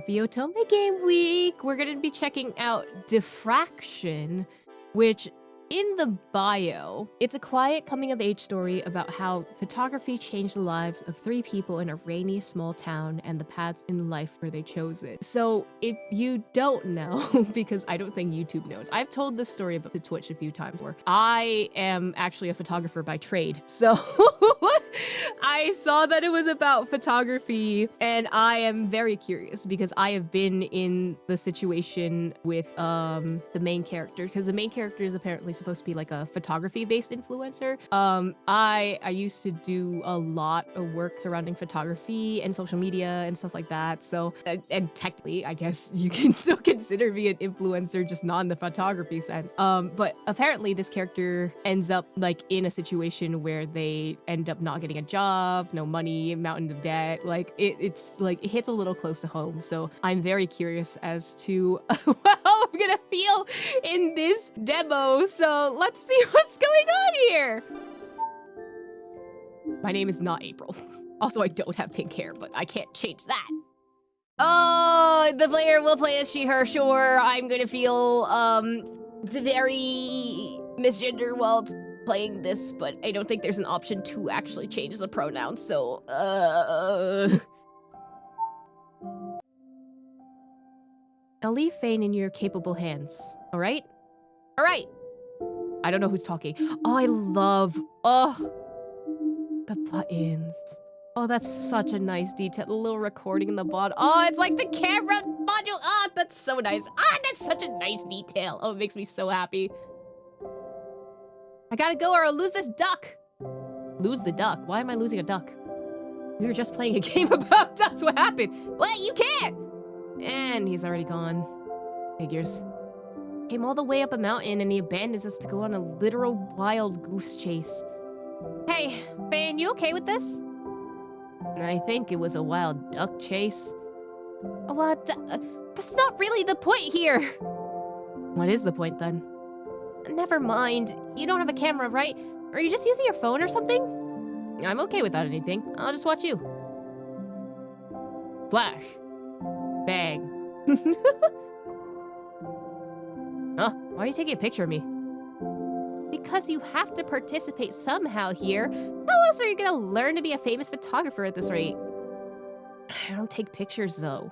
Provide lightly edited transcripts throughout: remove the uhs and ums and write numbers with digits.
Happy Otome Game Week! We're gonna be checking out Diffraction, which in the bio, it's a quiet coming-of-age story about how photography changed the lives of 3 people in a rainy small town and the paths in life where they chose it. So if you don't know, because I don't think YouTube knows, I've told this story about the Twitch a few times where I am actually a photographer by trade. So I saw that it was about photography and I am very curious because I have been in the situation with the main character, because the main character is apparently supposed to be like a photography-based influencer. I used to do a lot of work surrounding photography and social media and stuff like that. So, and technically, I guess you can still consider me an influencer, just not in the photography sense. But apparently this character ends up like in a situation where they end up not getting a job, no money, mountain of debt. Like it's like, it hits a little close to home. So I'm very curious as to how I'm gonna feel in this demo. So let's see what's going on here. My name is not April. Also, I don't have pink hair, but I can't change that. Oh, the player will play as she, her, sure. I'm gonna feel very misgender while playing this, but I don't think there's an option to actually change the pronouns, so I'll leave Fane in your capable hands, all right? All right. I don't know who's talking. Oh, I love, the buttons. Oh, that's such a nice detail. The little recording in the bottom. Oh, it's like the camera module. Oh, that's so nice. Ah, that's such a nice detail. Oh, it makes me so happy. I gotta go or I'll lose this duck. Lose the duck? Why am I losing a duck? We were just playing a game about ducks. What happened? Well, you can't. And he's already gone. Figures. Came all the way up a mountain and he abandons us to go on a literal wild goose chase. Hey, Fane, you okay with this? I think it was a wild duck chase. What? That's not really the point here. What is the point then? Never mind. You don't have a camera, right? Are you just using your phone or something? I'm okay without anything. I'll just watch you. Flash. Bang. Huh? Why are you taking a picture of me? Because you have to participate somehow here. How else are you gonna learn to be a famous photographer at this rate? I don't take pictures, though.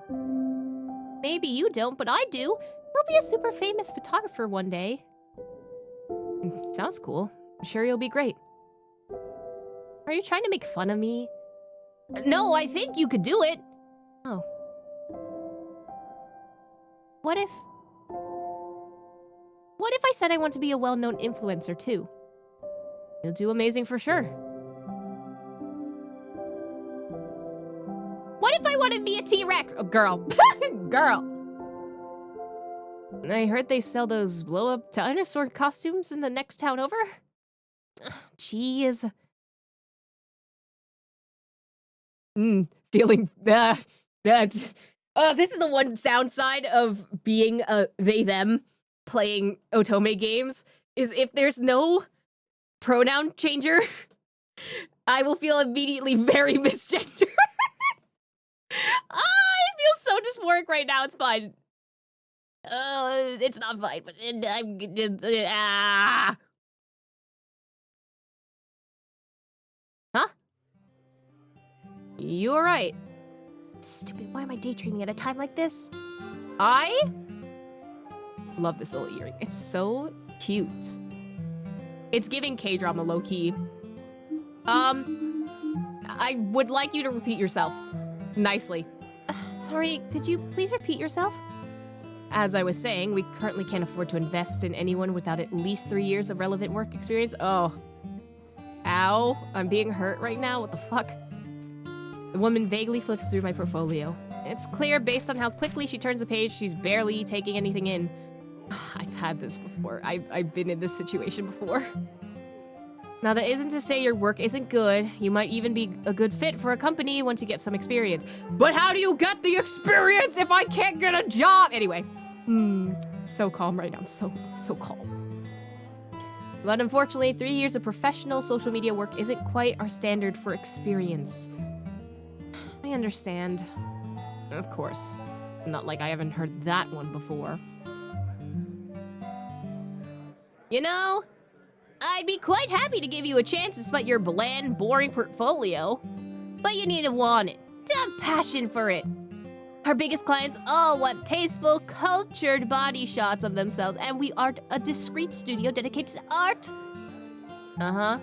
Maybe you don't, but I do. You'll be a super famous photographer one day. Sounds cool. I'm sure you'll be great. Are you trying to make fun of me? No, I think you could do it. Oh. What if I said I want to be a well-known influencer too? You'll do amazing for sure. What if I want to be a T-Rex? Oh, girl. Girl. I heard they sell those blow-up dinosaur costumes in the next town over. Jeez. Feeling that. This is the one downside of being a they/them playing Otome games, is if there's no pronoun changer, I will feel immediately very misgendered. I feel so dysphoric right now. It's fine. It's not fine, but I'm Huh? You were right. Stupid, why am I daydreaming at a time like this? I love this little earring. It's so cute. It's giving K-drama low-key. I would like you to repeat yourself. Nicely. Sorry, could you please repeat yourself? As I was saying, we currently can't afford to invest in anyone without at least 3 years of relevant work experience. Oh. Ow. I'm being hurt right now. What the fuck? The woman vaguely flips through my portfolio. It's clear based on how quickly she turns the page, she's barely taking anything in. I've had this before. I've been in this situation before. Now, that isn't to say your work isn't good. You might even be a good fit for a company once you get some experience. But how do you get the experience if I can't get a job? Anyway. So calm right now. I'm so calm. But unfortunately, 3 years of professional social media work isn't quite our standard for experience. I understand. Of course. Not like I haven't heard that one before. You know, I'd be quite happy to give you a chance despite your bland, boring portfolio. But you need to want it, to have passion for it. Our biggest clients all want tasteful, cultured body shots of themselves, and we are a discreet studio dedicated to art. Uh-huh.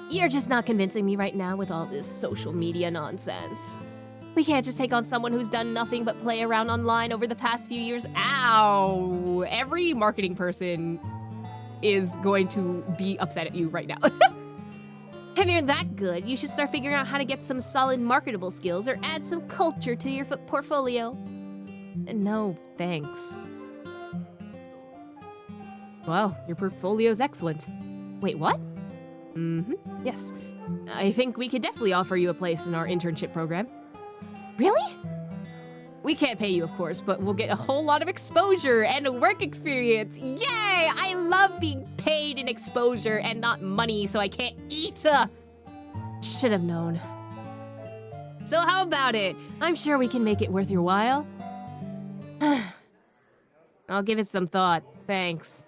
You're just not convincing me right now with all this social media nonsense. We can't just take on someone who's done nothing but play around online over the past few years. Ow! Every marketing person is going to be upset at you right now. If you're that good, you should start figuring out how to get some solid marketable skills or add some culture to your portfolio. No, thanks. Wow, your portfolio's excellent. Wait, what? Yes. I think we could definitely offer you a place in our internship program. Really? We can't pay you, of course, but we'll get a whole lot of exposure and work experience. Yay! I love being paid in exposure and not money, so I can't eat. Should have known. So how about it? I'm sure we can make it worth your while. I'll give it some thought. Thanks.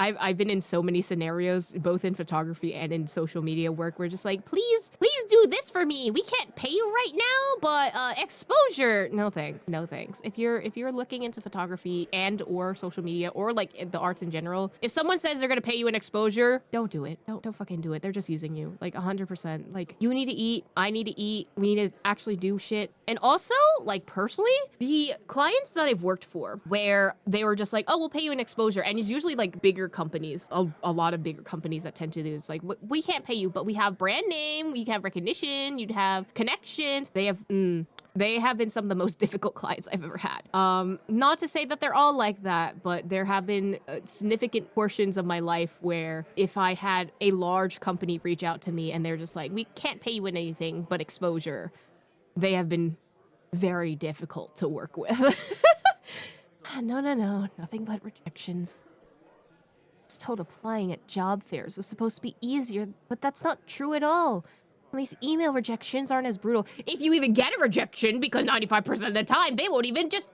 I've been in so many scenarios, both in photography and in social media work, where just like, please do this for me. We can't pay you right now, but exposure. No thanks. No thanks. If you're looking into photography and or social media or like the arts in general, if someone says they're gonna pay you an exposure, don't do it. Don't fucking do it. They're just using you, like 100%. Like, you need to eat. I need to eat. We need to actually do shit. And also, like, personally, the clients that I've worked for, where they were just like, oh, we'll pay you an exposure, and it's usually like bigger companies, a lot of bigger companies that tend to do this. Like, we can't pay you, but we have brand name, you have recognition, you'd have connections. They have been some of the most difficult clients I've ever had. Not to say that they're all like that, but there have been significant portions of my life where if I had a large company reach out to me and they're just like, we can't pay you in anything but exposure, they have been very difficult to work with. No, nothing but rejections. I was told applying at job fairs was supposed to be easier, but that's not true at all. At least email rejections aren't as brutal. If you even get a rejection, because 95% of the time, they won't even just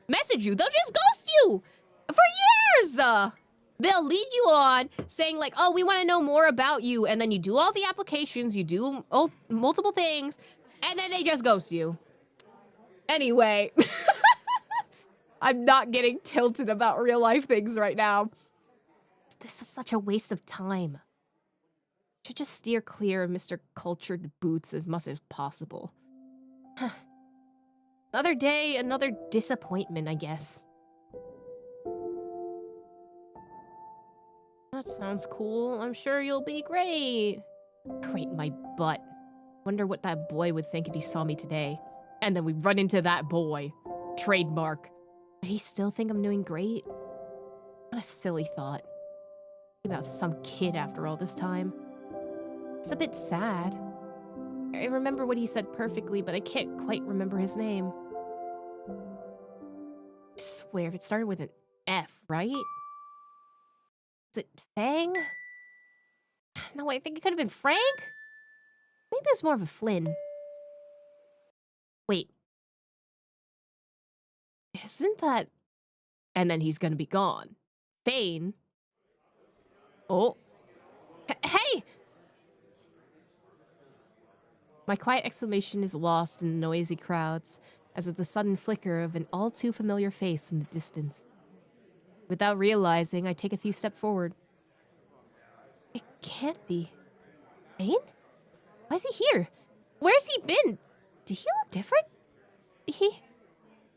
message you. They'll just ghost you for years. They'll lead you on saying like, oh, we want to know more about you. And then you do all the applications, you do multiple things, and then they just ghost you. Anyway, I'm not getting tilted about real life things right now. This is such a waste of time. Should just steer clear of Mr. Cultured Boots as much as possible. Another day, another disappointment, I guess. That sounds cool. I'm sure you'll be great. Great, my butt. Wonder what that boy would think if he saw me today. And then we run into that boy. Trademark. Would he still think I'm doing great? What a silly thought. About some kid after all this time. It's a bit sad. I remember what he said perfectly, but I can't quite remember his name. I swear, if it started with an F, right? Is it Fang? No, I think it could have been Frank? Maybe it was more of a Flynn. Wait. Isn't that... And then he's gonna be gone. Fane? Oh. Hey! My quiet exclamation is lost in noisy crowds, as of the sudden flicker of an all-too-familiar face in the distance. Without realizing, I take a few steps forward. It can't be. Fane? Why is he here? Where's he been? Did he look different?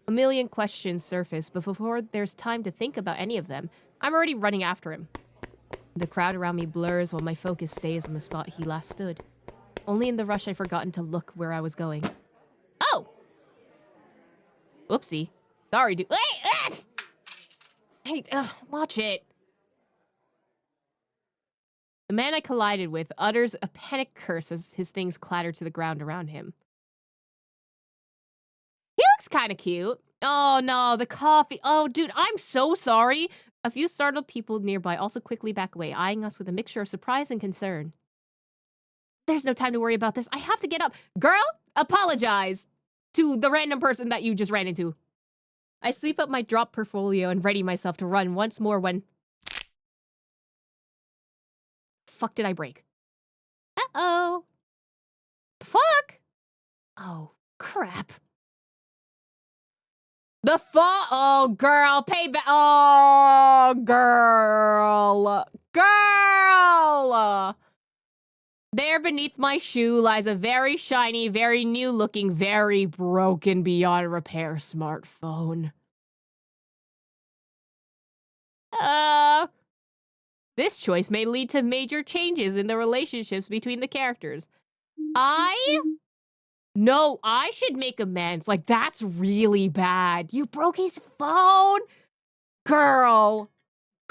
A million questions surface, but before there's time to think about any of them, I'm already running after him. The crowd around me blurs while my focus stays on the spot he last stood. Only in the rush I've forgotten to look where I was going. Oh! Whoopsie. Sorry, dude. Hey, watch it. The man I collided with utters a panic curse as his things clatter to the ground around him. He looks kind of cute. Oh no, the coffee. Oh, dude, I'm so sorry. A few startled people nearby also quickly back away, eyeing us with a mixture of surprise and concern. There's no time to worry about this. I have to get up. Girl, apologize. to the random person that you just ran into. I sweep up my drop portfolio and ready myself to run once more when... Fuck did I break? Uh-oh. Fuck! Oh, crap. Oh, girl, payback. Oh, girl. Girl! There beneath my shoe lies a very shiny, very new-looking, very broken beyond repair smartphone. This choice may lead to major changes in the relationships between the characters. No, I should make amends. Like, that's really bad. You broke his phone? Girl,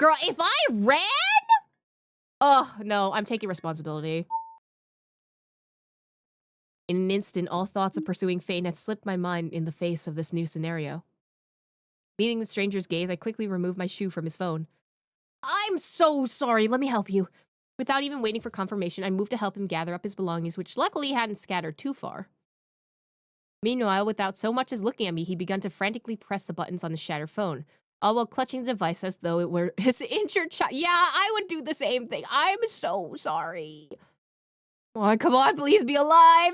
if I ran? Oh, no, I'm taking responsibility. In an instant, all thoughts of pursuing Fane had slipped my mind in the face of this new scenario. Meeting the stranger's gaze, I quickly removed my shoe from his phone. I'm so sorry, let me help you. Without even waiting for confirmation, I moved to help him gather up his belongings, which luckily hadn't scattered too far. Meanwhile, without so much as looking at me, he began to frantically press the buttons on his shattered phone, all while clutching the device as though it were his injured child. Yeah, I would do the same thing. I'm so sorry. Oh, come on, please be alive.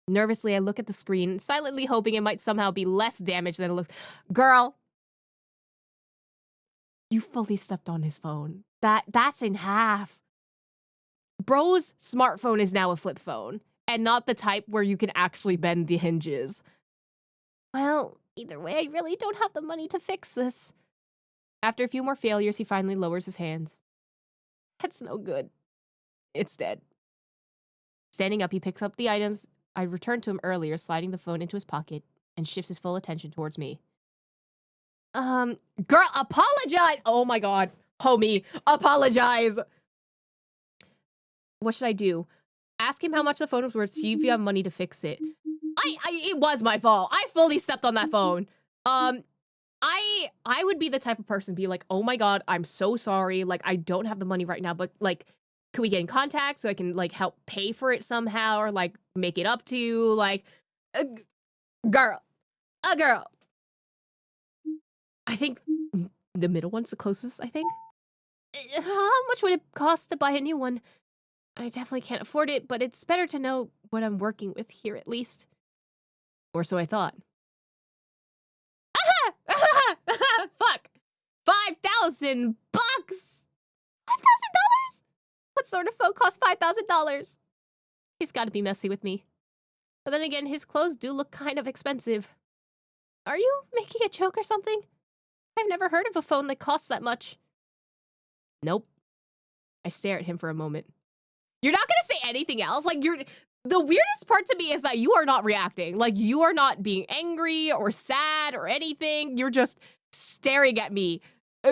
Nervously, I look at the screen, silently hoping it might somehow be less damaged than it looks. Girl, you fully stepped on his phone. That's in half. Bro's smartphone is now a flip phone, and not the type where you can actually bend the hinges. Well, either way, I really don't have the money to fix this. After a few more failures, he finally lowers his hands. That's no good. It's dead. Standing up, he picks up the items I returned to him earlier, sliding the phone into his pocket, and shifts his full attention towards me. Girl, apologize! Oh my god. Homie, apologize! What should I do? Ask him how much the phone was worth, see if you have money to fix it. It was my fault. I fully stepped on that phone. I would be the type of person be like, oh my god, I'm so sorry. Like, I don't have the money right now, but like, can we get in contact so I can like help pay for it somehow or like make it up to you? Like, girl. I think the middle one's the closest, I think. How much would it cost to buy a new one? I definitely can't afford it, but it's better to know what I'm working with here at least. Or so I thought. Aha! Fuck! $5,000 bucks! $5,000? What sort of phone costs $5,000? He's gotta be messing with me. But then again, his clothes do look kind of expensive. Are you making a joke or something? I've never heard of a phone that costs that much. Nope. I stare at him for a moment. You're not gonna say anything else? Like, the weirdest part to me is that you are not reacting. Like, you are not being angry or sad or anything. You're just staring at me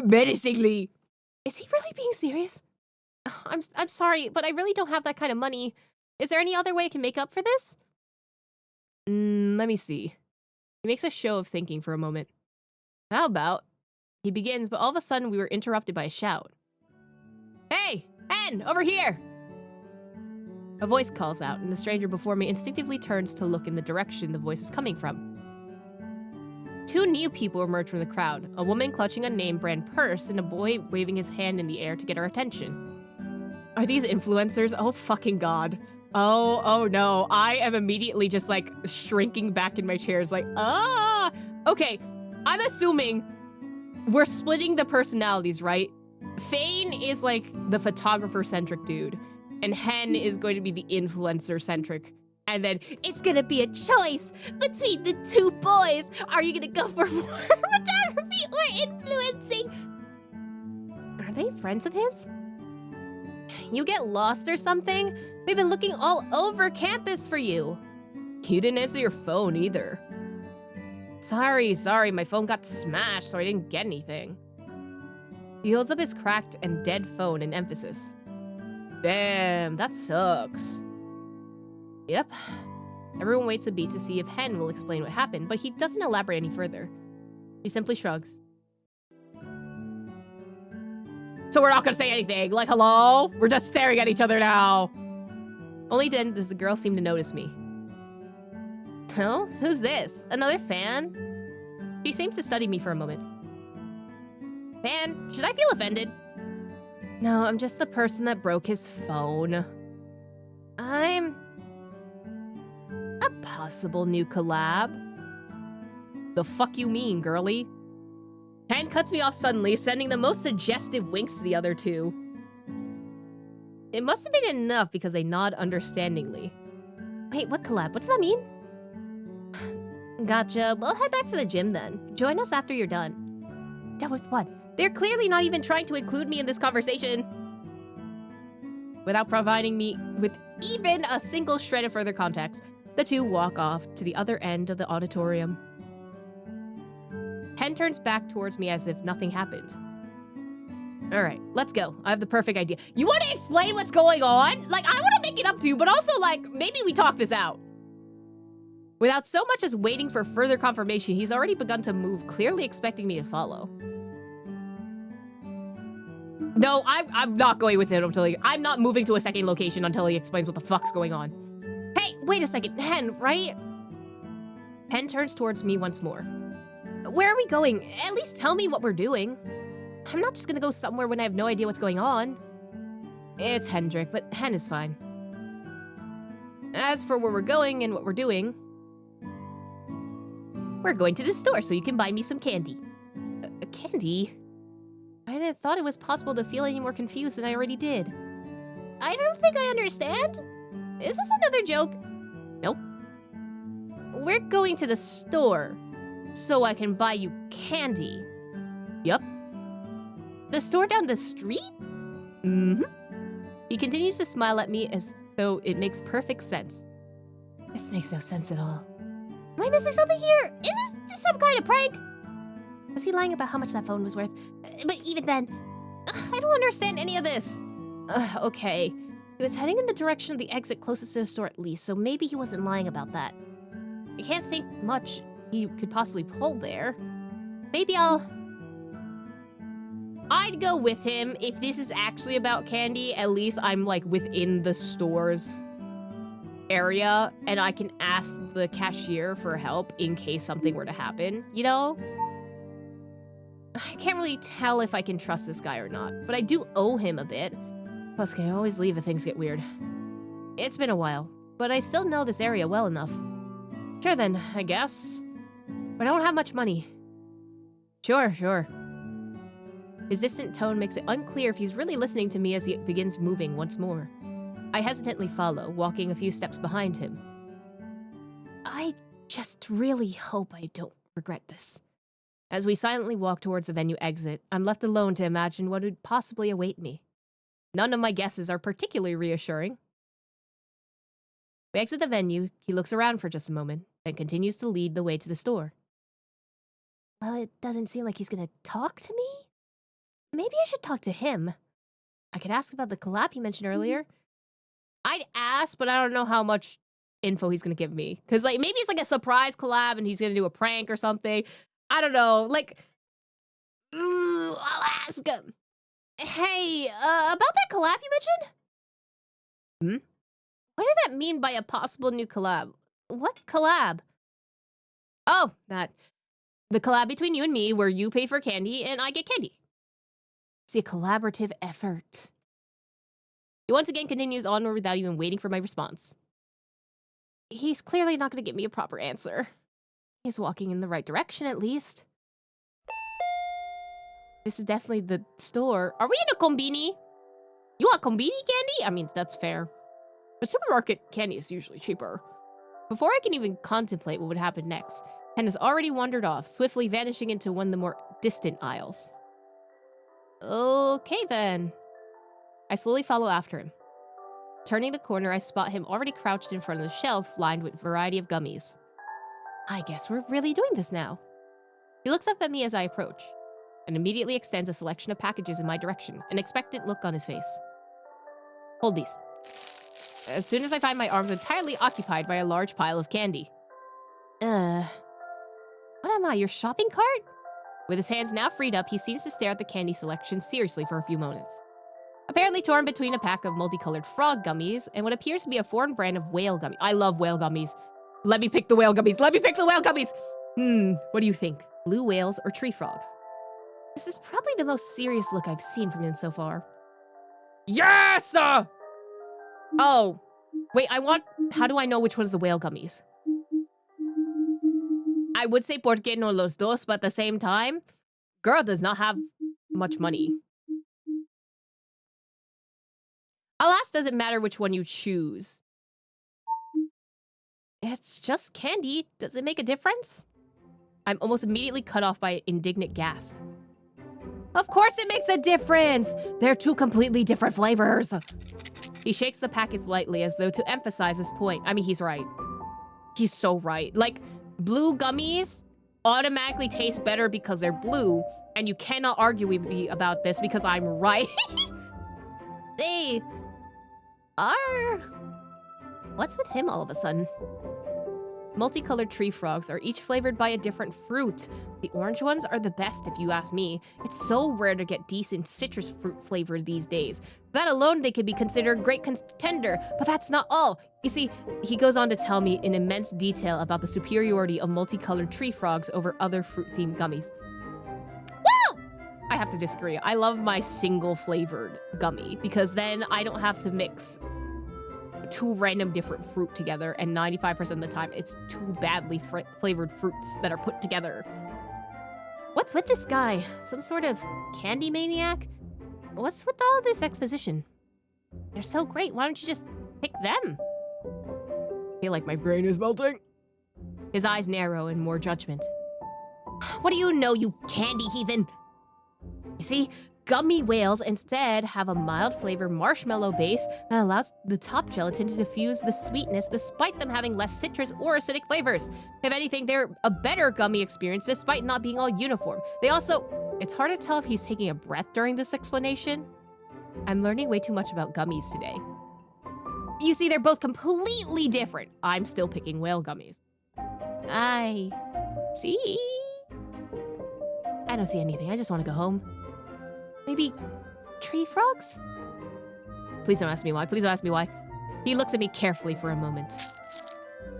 menacingly. Is he really being serious? I'm sorry, but I really don't have that kind of money. Is there any other way I can make up for this? Let me see. He makes a show of thinking for a moment. How about... He begins, but all of a sudden we were interrupted by a shout. Hey! Hen! Over here! A voice calls out, and the stranger before me instinctively turns to look in the direction the voice is coming from. Two new people emerge from the crowd, a woman clutching a name brand purse and a boy waving his hand in the air to get our attention. Are these influencers? Oh fucking god. Oh no. I am immediately just like shrinking back in my chairs like, ah! Okay, I'm assuming we're splitting the personalities, right? Fane is like the photographer-centric dude, and Hen is going to be the influencer-centric. And then it's gonna be a choice between the two boys. Are you gonna go for more photography or influencing? Are they friends of his? You get lost or something? We've been looking all over campus for you. You didn't answer your phone either. Sorry, my phone got smashed, so I didn't get anything. He holds up his cracked and dead phone in emphasis. Damn, that sucks. Yep. Everyone waits a beat to see if Hen will explain what happened, but he doesn't elaborate any further. He simply shrugs. So we're not gonna say anything, like hello? We're just staring at each other now. Only then does the girl seem to notice me. Oh, who's this? Another fan? She seems to study me for a moment. Fan, should I feel offended? No, I'm just the person that broke his phone. I'm a possible new collab. The fuck you mean, girly? Ken cuts me off suddenly, sending the most suggestive winks to the other two. It must have been enough because they nod understandingly. Wait, what collab? What does that mean? Gotcha. We'll head back to the gym then. Join us after you're done. Done with what? They're clearly not even trying to include me in this conversation. Without providing me with even a single shred of further context, the two walk off to the other end of the auditorium. Ken turns back towards me as if nothing happened. All right, let's go. I have the perfect idea. You want to explain what's going on? Like, I want to make it up to you, but also, like, maybe we talk this out. Without so much as waiting for further confirmation, he's already begun to move, clearly expecting me to follow. No, I'm not going with him until I'm not moving to a second location until he explains what the fuck's going on. Hey, wait a second. Hen, right? Hen turns towards me once more. Where are we going? At least tell me what we're doing. I'm not just gonna go somewhere when I have no idea what's going on. It's Hendrik, but Hen is fine. As for where we're going and what we're doing, we're going to the store so you can buy me some candy. Candy? I hadn't thought it was possible to feel any more confused than I already did. I don't think I understand. Is this another joke? Nope. We're going to the store so I can buy you candy. Yup. The store down the street? Mm-hmm. He continues to smile at me as though it makes perfect sense. This makes no sense at all. Am I missing something here? Is this some kind of prank? Was he lying about how much that phone was worth? But even then, I don't understand any of this. Okay. He was heading in the direction of the exit closest to the store at least, so maybe he wasn't lying about that. I can't think much he could possibly pull there. Maybe I'd go with him if this is actually about candy. At least I'm like within the store's area and I can ask the cashier for help in case something were to happen, you know? I can't really tell if I can trust this guy or not, but I do owe him a bit. Plus, can always leave if things get weird. It's been a while, but I still know this area well enough. Sure then, I guess. But I don't have much money. Sure. His distant tone makes it unclear if he's really listening to me as he begins moving once more. I hesitantly follow, walking a few steps behind him. I just really hope I don't regret this. As we silently walk towards the venue exit, I'm left alone to imagine what would possibly await me. None of my guesses are particularly reassuring. We exit the venue, he looks around for just a moment, then continues to lead the way to the store. Well, it doesn't seem like he's gonna talk to me? Maybe I should talk to him. I could ask about the collab you mentioned earlier. I'd ask, but I don't know how much info he's gonna give me. Because, like, maybe it's like a surprise collab and he's gonna do a prank or something. I don't know. Like, I'll ask him. Hey, about that collab you mentioned? What did that mean by a possible new collab? What collab? Oh, that. The collab between you and me where you pay for candy and I get candy. It's a collaborative effort. He once again continues onward without even waiting for my response. He's clearly not going to give me a proper answer. He's walking in the right direction, at least. This is definitely the store. Are we in a combini? You want combini candy? I mean, that's fair. But supermarket candy is usually cheaper. Before I can even contemplate what would happen next, Ken has already wandered off, swiftly vanishing into one of the more distant aisles. Okay, then. I slowly follow after him. Turning the corner, I spot him already crouched in front of the shelf lined with a variety of gummies. I guess we're really doing this now. He looks up at me as I approach, and immediately extends a selection of packages in my direction, an expectant look on his face. Hold these. As soon as I find my arms entirely occupied by a large pile of candy. What am I, your shopping cart? With his hands now freed up, he seems to stare at the candy selection seriously for a few moments. Apparently torn between a pack of multicolored frog gummies and what appears to be a foreign brand of whale gummies. I love whale gummies. Let me pick the whale gummies. Let me pick the whale gummies. What do you think? Blue whales or tree frogs? This is probably the most serious look I've seen from him so far. Yes! Oh, wait, how do I know which one's the whale gummies? I would say porque no los dos, but at the same time, girl does not have much money. Alas, doesn't matter which one you choose. It's just candy. Does it make a difference? I'm almost immediately cut off by an indignant gasp. Of course it makes a difference! They're two completely different flavors. He shakes the packets lightly as though to emphasize his point. I mean, he's right. He's so right. Like, blue gummies automatically taste better because they're blue, and you cannot argue with me about this because I'm right. They are... What's with him all of a sudden? Multicolored tree frogs are each flavored by a different fruit. The orange ones are the best if you ask me. It's so rare to get decent citrus fruit flavors these days. That alone, they could be considered a great contender, but that's not all. You see, he goes on to tell me in immense detail about the superiority of multicolored tree frogs over other fruit-themed gummies. Well, I have to disagree. I love my single flavored gummy because then I don't have to mix two random different fruit together, and 95% of the time, it's two badly flavored fruits that are put together. What's with this guy? Some sort of candy maniac? What's with all this exposition? They're so great, why don't you just pick them? I feel like my brain is melting. His eyes narrow in more judgment. What do you know, you candy heathen? You see, gummy whales instead have a mild flavor marshmallow base that allows the top gelatin to diffuse the sweetness despite them having less citrus or acidic flavors. If anything, they're a better gummy experience despite not being all uniform. They also... It's hard to tell if he's taking a breath during this explanation. I'm learning way too much about gummies today. You see, they're both completely different. I'm still picking whale gummies. I see. I don't see anything. I just want to go home. Maybe tree frogs? Please don't ask me why. Please don't ask me why. He looks at me carefully for a moment,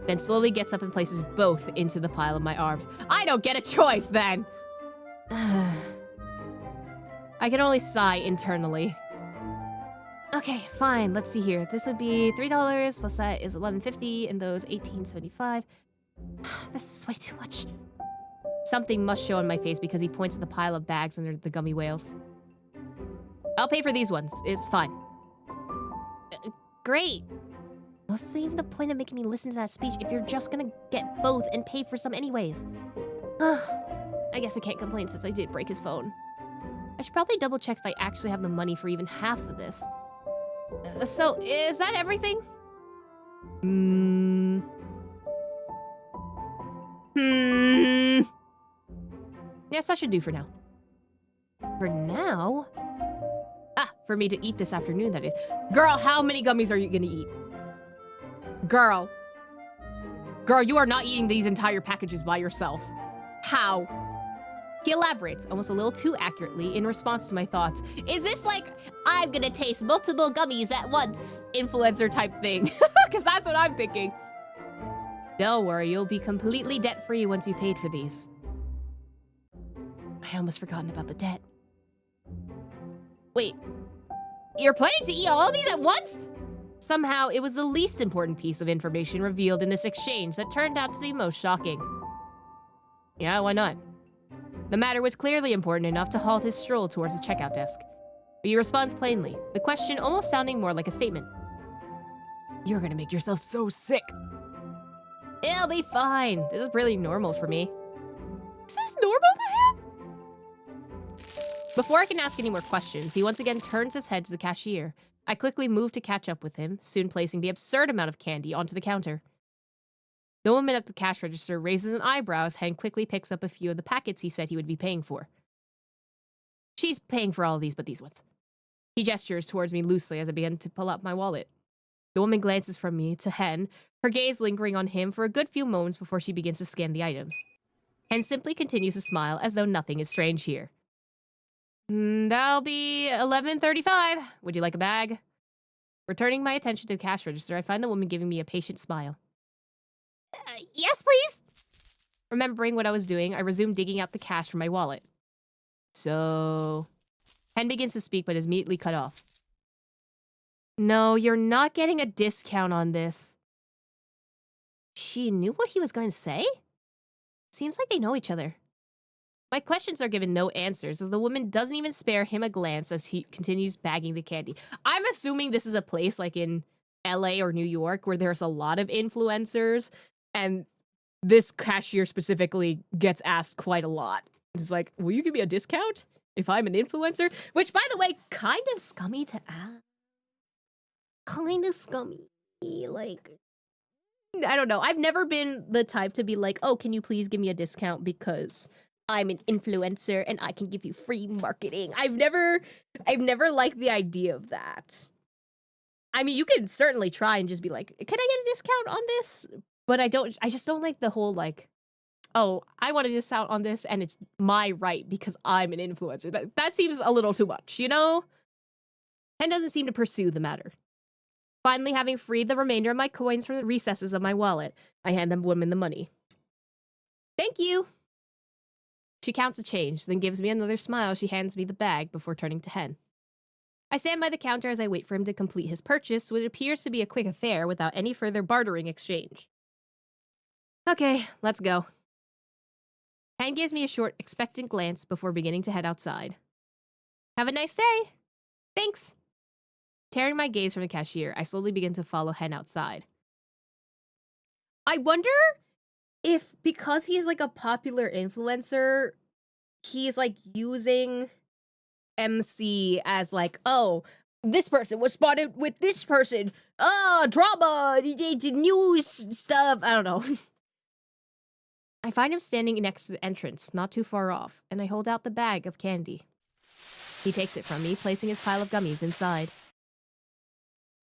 then slowly gets up and places both into the pile of my arms. I don't get a choice, then! I can only sigh internally. Okay, fine. Let's see here. This would be $3, plus that is $11.50, and those $18.75. This is way too much. Something must show on my face because he points at the pile of bags under the gummy whales. I'll pay for these ones. It's fine. Great. What's even the point of making me listen to that speech if you're just gonna get both and pay for some anyways? I guess I can't complain since I did break his phone. I should probably double check if I actually have the money for even half of this. So, is that everything? Yes, that should do for now. For now? For me to eat this afternoon, that is. Girl, how many gummies are you gonna eat? Girl. Girl, you are not eating these entire packages by yourself. How? He elaborates, almost a little too accurately, in response to my thoughts. Is this like, I'm gonna taste multiple gummies at once, influencer type thing? Because that's what I'm thinking. Don't worry, you'll be completely debt-free once you paid for these. I had almost forgotten about the debt. Wait, you're planning to eat all these at once? Somehow, it was the least important piece of information revealed in this exchange that turned out to be most shocking. Yeah, why not? The matter was clearly important enough to halt his stroll towards the checkout desk. But he responds plainly, the question almost sounding more like a statement. You're gonna make yourself so sick. It'll be fine. This is really normal for me. Is this normal to him? Before I can ask any more questions, he once again turns his head to the cashier. I quickly move to catch up with him, soon placing the absurd amount of candy onto the counter. The woman at the cash register raises an eyebrow as Hen quickly picks up a few of the packets he said he would be paying for. She's paying for all of these but these ones. He gestures towards me loosely as I begin to pull out my wallet. The woman glances from me to Hen, her gaze lingering on him for a good few moments before she begins to scan the items. Hen simply continues to smile as though nothing is strange here. That'll be $11.35. Would you like a bag? Returning my attention to the cash register, I find the woman giving me a patient smile. Yes, please! Remembering what I was doing, I resumed digging out the cash from my wallet. So... Hen begins to speak, but is immediately cut off. No, you're not getting a discount on this. She knew what he was going to say? Seems like they know each other. My questions are given no answers, as the woman doesn't even spare him a glance as he continues bagging the candy. I'm assuming this is a place like in LA or New York where there's a lot of influencers, and this cashier specifically gets asked quite a lot. It's like, will you give me a discount if I'm an influencer? Which, by the way, kind of scummy to ask. Kind of scummy. Like, I don't know. I've never been the type to be like, oh, can you please give me a discount because I'm an influencer and I can give you free marketing. I've never liked the idea of that. I mean, you can certainly try and just be like, can I get a discount on this? But I just don't like the whole like, oh, I want a discount on this and it's my right because I'm an influencer. That seems a little too much, you know? Hen doesn't seem to pursue the matter. Finally, having freed the remainder of my coins from the recesses of my wallet, I hand the woman the money. Thank you. She counts the change, then gives me another smile. She hands me the bag before turning to Hen. I stand by the counter as I wait for him to complete his purchase, which appears to be a quick affair without any further bartering exchange. Okay, let's go. Hen gives me a short, expectant glance before beginning to head outside. Have a nice day. Thanks. Tearing my gaze from the cashier, I slowly begin to follow Hen outside. I wonder if because he is like a popular influencer, he's like using MC as like, oh, this person was spotted with this person. Drama, news stuff. I don't know. I find him standing next to the entrance, not too far off, and I hold out the bag of candy. He takes it from me, placing his pile of gummies inside.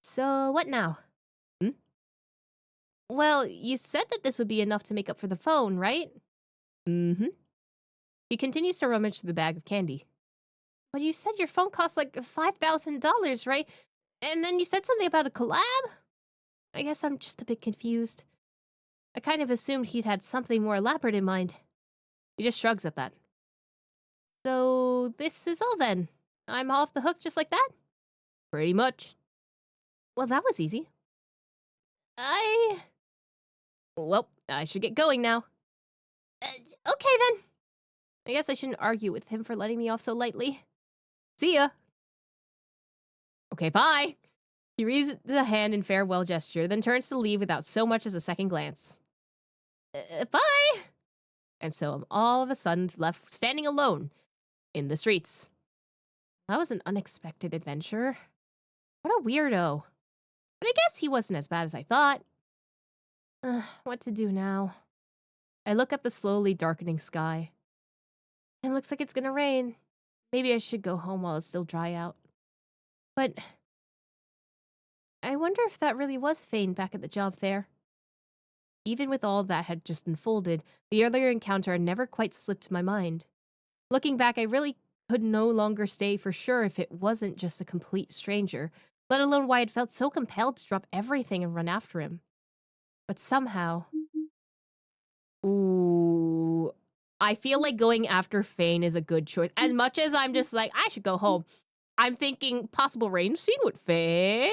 So, what now? Well, you said that this would be enough to make up for the phone, right? Mm-hmm. He continues to rummage through the bag of candy. But you said your phone costs like $5,000, right? And then you said something about a collab? I guess I'm just a bit confused. I kind of assumed he'd had something more elaborate in mind. He just shrugs at that. So, this is all then? I'm off the hook just like that? Pretty much. Well, that was easy. Well, I should get going now. Okay then. I guess I shouldn't argue with him for letting me off so lightly. See ya. Okay, bye. He raises a hand in farewell gesture, then turns to leave without so much as a second glance. Bye! And so I'm all of a sudden left standing alone in the streets. That was an unexpected adventure. What a weirdo. But I guess he wasn't as bad as I thought. What to do now? I look up the slowly darkening sky. It looks like it's gonna rain. Maybe I should go home while it's still dry out. But I wonder if that really was Fane back at the job fair. Even with all that had just unfolded, the earlier encounter had never quite slipped my mind. Looking back, I really could no longer say for sure if it wasn't just a complete stranger, let alone why I'd felt so compelled to drop everything and run after him. But somehow... Ooh... I feel like going after Fane is a good choice. As much as I'm just like, I should go home, I'm thinking possible range scene with Fane?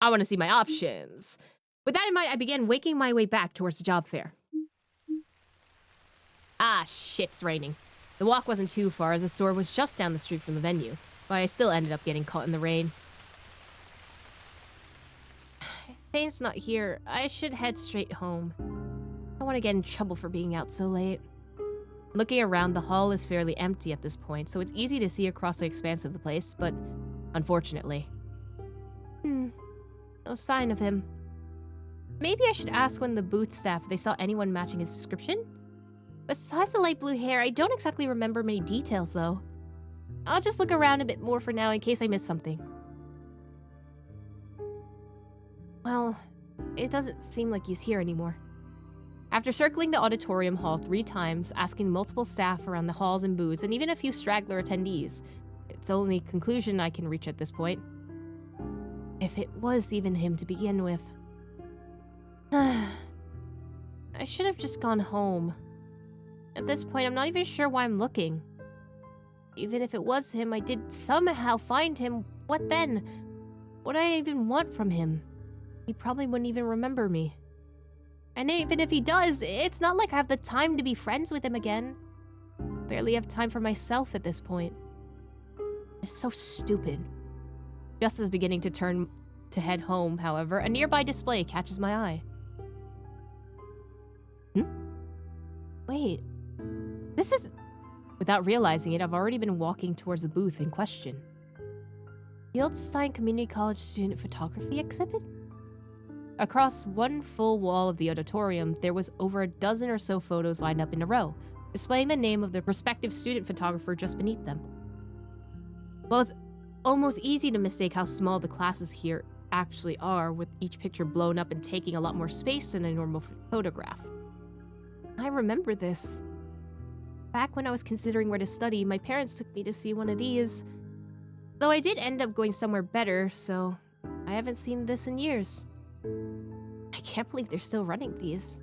I want to see my options. With that in mind, I began waking my way back towards the job fair. Ah, shit, it's raining. The walk wasn't too far, as the store was just down the street from the venue, but I still ended up getting caught in the rain. If Fane's not here, I should head straight home. I don't want to get in trouble for being out so late. Looking around, the hall is fairly empty at this point, so it's easy to see across the expanse of the place, but unfortunately... no sign of him. Maybe I should ask one of the booth staff if they saw anyone matching his description? Besides the light blue hair, I don't exactly remember many details, though. I'll just look around a bit more for now in case I miss something. Well, it doesn't seem like he's here anymore. After circling the auditorium hall 3 times, asking multiple staff around the halls and booths, and even a few straggler attendees, it's the only conclusion I can reach at this point. If it was even him to begin with. I should have just gone home. At this point, I'm not even sure why I'm looking. Even if it was him, I did somehow find him. What then? What do I even want from him? He probably wouldn't even remember me. And even if he does, it's not like I have the time to be friends with him again. Barely have time for myself at this point. It's so stupid. Just as beginning to turn to head home, however, a nearby display catches my eye. Wait. This is... Without realizing it, I've already been walking towards the booth in question. Fieldstein Community College Student Photography Exhibit? Across one full wall of the auditorium, there was over a dozen or so photos lined up in a row, displaying the name of the prospective student photographer just beneath them. Well, it's almost easy to mistake how small the classes here actually are, with each picture blown up and taking a lot more space than a normal photograph. I remember this. Back when I was considering where to study, my parents took me to see one of these. Though I did end up going somewhere better, so I haven't seen this in years. I can't believe they're still running these.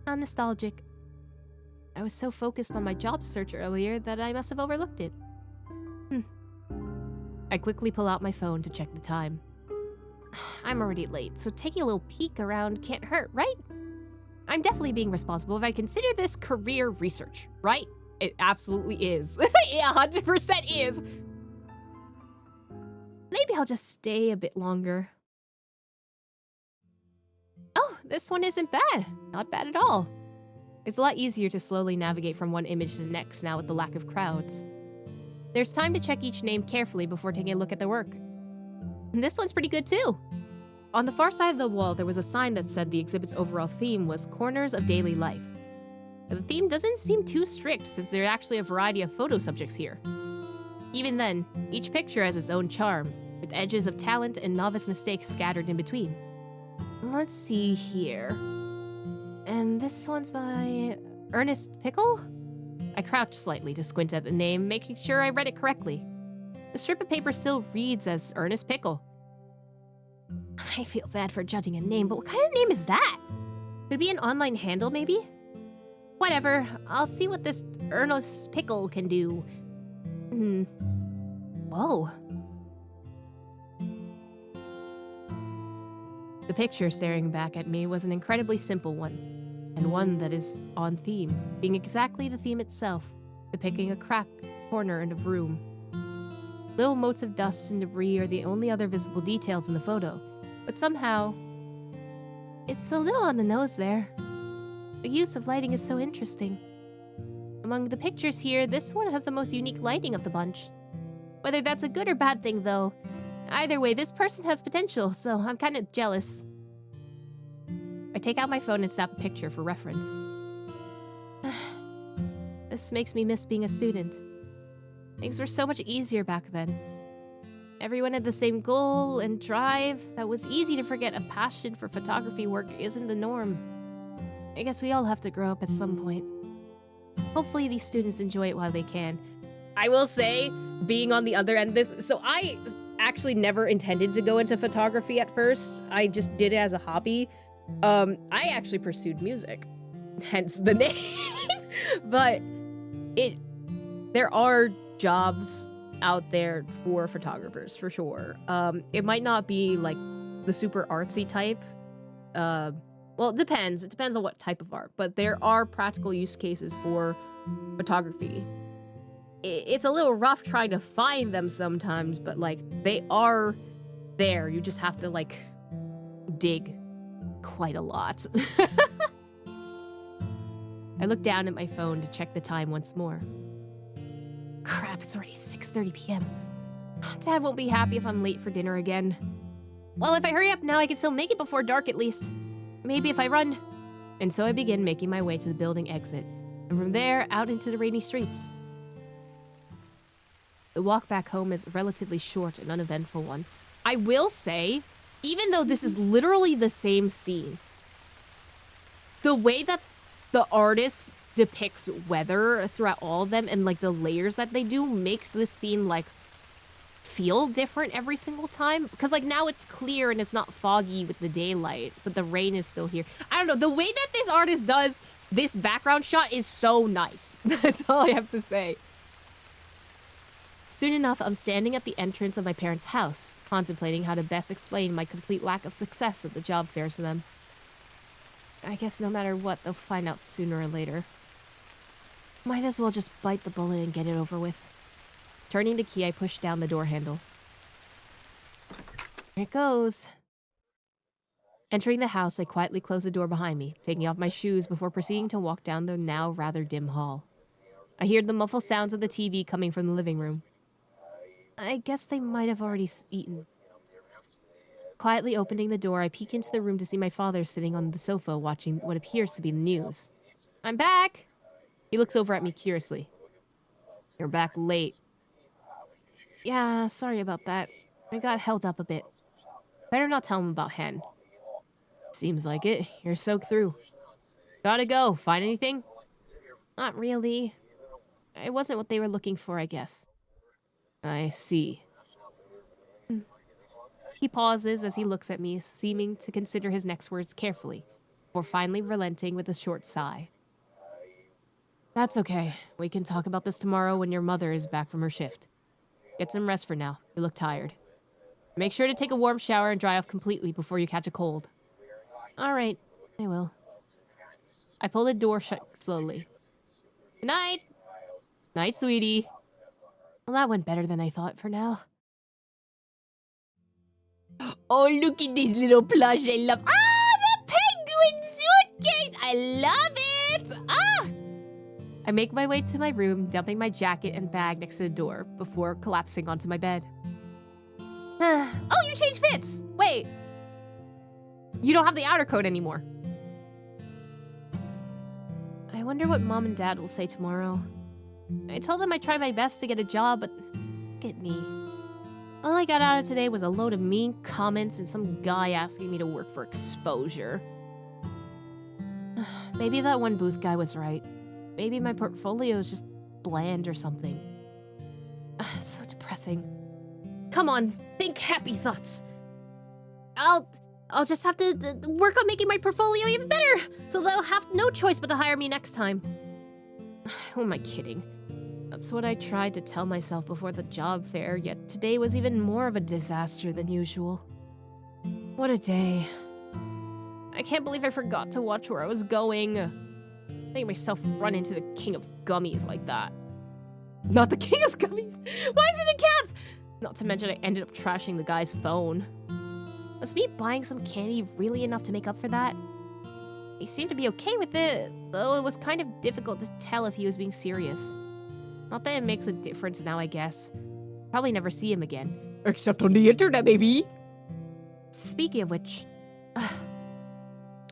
How nostalgic. I was so focused on my job search earlier that I must have overlooked it. I quickly pull out my phone to check the time. I'm already late, so taking a little peek around can't hurt, right? I'm definitely being responsible if I consider this career research, right? It absolutely is. It 100% is. Maybe I'll just stay a bit longer. Oh, this one isn't bad. Not bad at all. It's a lot easier to slowly navigate from one image to the next now with the lack of crowds. There's time to check each name carefully before taking a look at their work. And this one's pretty good too. On the far side of the wall, there was a sign that said the exhibit's overall theme was Corners of Daily Life. But the theme doesn't seem too strict since there are actually a variety of photo subjects here. Even then, each picture has its own charm, with edges of talent and novice mistakes scattered in between. Let's see here. And this one's by Ernest Pickle? I crouched slightly to squint at the name, making sure I read it correctly. The strip of paper still reads as Ernest Pickle. I feel bad for judging a name, but what kind of name is that? Could it be an online handle, maybe? Whatever, I'll see what this Ernest Pickle can do. Whoa. The picture staring back at me was an incredibly simple one, and one that is on theme, being exactly the theme itself, depicting a cracked corner in a room. Little motes of dust and debris are the only other visible details in the photo, but somehow, it's a little on the nose there. The use of lighting is so interesting. Among the pictures here, this one has the most unique lighting of the bunch. Whether that's a good or bad thing, though, either way, this person has potential, so I'm kind of jealous. I take out my phone and snap a picture for reference. This makes me miss being a student. Things were so much easier back then. Everyone had the same goal and drive that was easy to forget a passion for photography work isn't the norm. I guess we all have to grow up at some point. Hopefully these students enjoy it while they can. I will say, being on the other end of this, so I actually never intended to go into photography at first. I just did it as a hobby. I actually pursued music, hence the name. But there are jobs out there for photographers, for sure. It might not be like the super artsy type. Well, it depends. It depends on what type of art, but there are practical use cases for photography. It's a little rough trying to find them sometimes, but like they are there. You just have to like dig quite a lot. I look down at my phone to check the time once more. Crap, it's already 6:30 p.m. Dad won't be happy if I'm late for dinner again. Well, if I hurry up now, I can still make it before dark at least. Maybe if I run. And so I begin making my way to the building exit, and from there, out into the rainy streets. The walk back home is a relatively short and uneventful one. I will say, even though this is literally the same scene, the way that the artist depicts weather throughout all of them and like the layers that they do makes this scene like feel different every single time. Because, like, now it's clear and it's not foggy with the daylight, but the rain is still here. I don't know. The way that this artist does this background shot is so nice. That's all I have to say. Soon enough, I'm standing at the entrance of my parents' house, contemplating how to best explain my complete lack of success at the job fairs to them. I guess no matter what, they'll find out sooner or later. Might as well just bite the bullet and get it over with. Turning the key, I push down the door handle. Here it goes. Entering the house, I quietly close the door behind me, taking off my shoes before proceeding to walk down the now rather dim hall. I hear the muffled sounds of the TV coming from the living room. I guess they might have already eaten. Quietly opening the door, I peek into the room to see my father sitting on the sofa watching what appears to be the news. I'm back! He looks over at me curiously. You're back late. Yeah, sorry about that. I got held up a bit. Better not tell him about Hen. Seems like it. You're soaked through. Gotta go. Find anything? Not really. It wasn't what they were looking for, I guess. I see. He pauses as he looks at me, seeming to consider his next words carefully, before finally relenting with a short sigh. That's okay. We can talk about this tomorrow when your mother is back from her shift. Get some rest for now. You look tired. Make sure to take a warm shower and dry off completely before you catch a cold. All right, I will. I pull the door shut slowly. Good night. Night, sweetie. Well, that went better than I thought for now. Oh, look at this little plush I love. Ah, the penguin suitcase! I love it! Ah! I make my way to my room, dumping my jacket and bag next to the door before collapsing onto my bed. Oh, you changed fits! Wait. You don't have the outer coat anymore. I wonder what Mom and Dad will say tomorrow. I told them I'd try my best to get a job, but look at me. All I got out of today was a load of mean comments and some guy asking me to work for exposure. Maybe that one booth guy was right. Maybe my portfolio is just bland or something. So depressing. Come on, think happy thoughts. I'll just have to work on making my portfolio even better, so they'll have no choice but to hire me next time. Who am I kidding? That's what I tried to tell myself before the job fair, yet today was even more of a disaster than usual. What a day. I can't believe I forgot to watch where I was going. Letting myself run into the king of gummies like that. Not the king of gummies! Why is it in caps? Not to mention I ended up trashing the guy's phone. Was me buying some candy really enough to make up for that? He seemed to be okay with it, though it was kind of difficult to tell if he was being serious. Not that it makes a difference now, I guess. Probably never see him again. Except on the internet, maybe! Speaking of which, I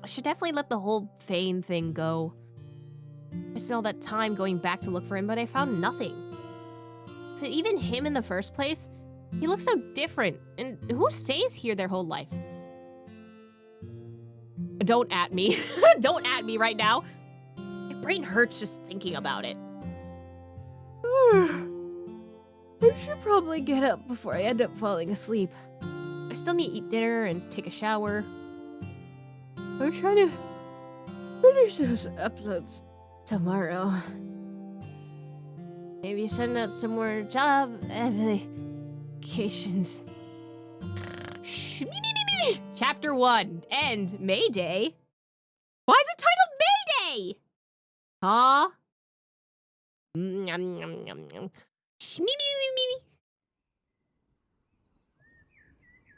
should definitely let the whole Fane thing go. I spent all that time going back to look for him, but I found nothing. So even him in the first place, he looks so different, and who stays here their whole life? Don't at me. Don't at me right now. My brain hurts just thinking about it. I should probably get up before I end up falling asleep. I still need to eat dinner and take a shower. I'm trying to finish those uploads tomorrow. Maybe send out some more job applications. Chapter 1, End Mayday. Why is it titled Mayday? Huh?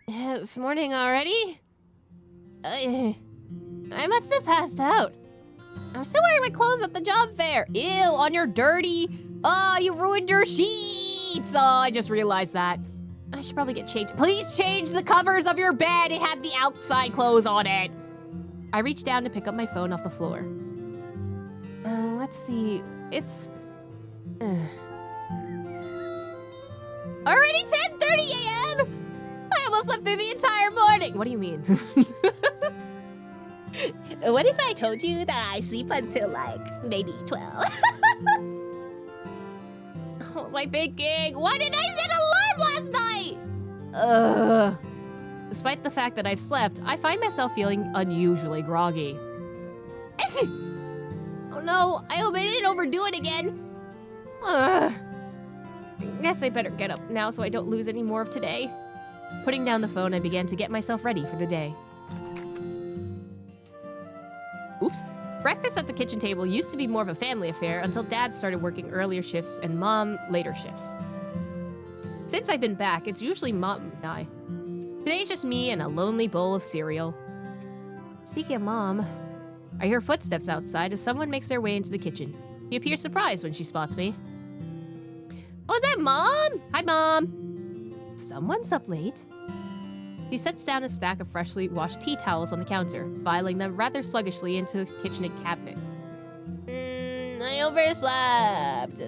It's morning already? I must have passed out. I'm still wearing my clothes at the job fair. Ew, on your dirty. Oh, you ruined your sheets. Oh, I just realized that. I should probably get changed. Please change the covers of your bed. It had the outside clothes on it. I reached down to pick up my phone off the floor. Let's see. It's... Already 10:30 a.m.? I almost slept through the entire morning. What do you mean? What if I told you that I sleep until, like, maybe 12? I was like thinking, why did I set alarm alarm last night! Ugh. Despite the fact that I've slept, I find myself feeling unusually groggy. Oh no, I hope I didn't overdo it again. Ugh. I guess I better get up now so I don't lose any more of today. Putting down the phone, I began to get myself ready for the day. Oops. Breakfast at the kitchen table used to be more of a family affair until Dad started working earlier shifts and Mom later shifts. Since I've been back, it's usually Mom and I. Today's just me and a lonely bowl of cereal. Speaking of Mom, I hear footsteps outside as someone makes their way into the kitchen. She appears surprised when she spots me. Oh, is that Mom? Hi, Mom. Someone's up late. She sets down a stack of freshly washed tea towels on the counter, filing them rather sluggishly into a kitchen cabinet. I overslept.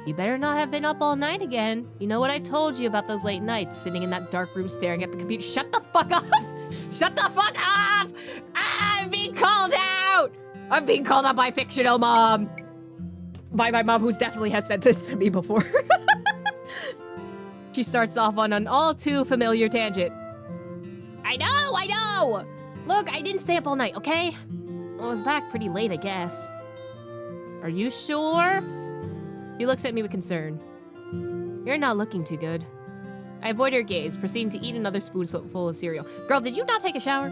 You better not have been up all night again. You know what I told you about those late nights, sitting in that dark room staring at the computer. Shut the fuck up! Shut the fuck up! I'm being called out! I'm being called out by fictional Mom. By my mom, who definitely has said this to me before. She starts off on an all too familiar tangent. I know! Look, I didn't stay up all night, okay? I was back pretty late, I guess. Are you sure? She looks at me with concern. You're not looking too good. I avoid her gaze, proceeding to eat another spoonful of cereal. Girl, did you not take a shower?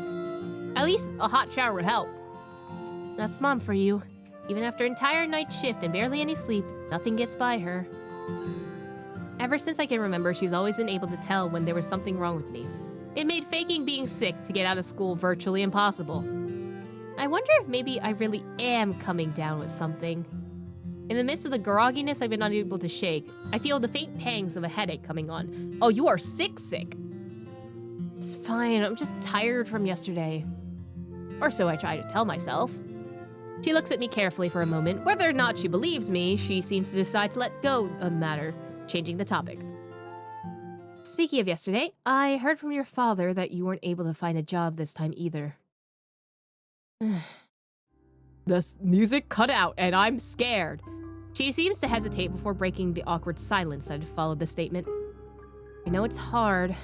At least a hot shower would help. That's Mom for you. Even after an entire night shift and barely any sleep, nothing gets by her. Ever since I can remember, she's always been able to tell when there was something wrong with me. It made faking being sick to get out of school virtually impossible. I wonder if maybe I really am coming down with something. In the midst of the grogginess I've been unable to shake, I feel the faint pangs of a headache coming on. Oh, you are sick. It's fine, I'm just tired from yesterday. Or so I try to tell myself. She looks at me carefully for a moment. Whether or not she believes me, she seems to decide to let go of the matter, changing the topic. Speaking of yesterday, I heard from your father that you weren't able to find a job this time either. The music cut out, and I'm scared. She seems to hesitate before breaking the awkward silence that had followed the statement. I know it's hard.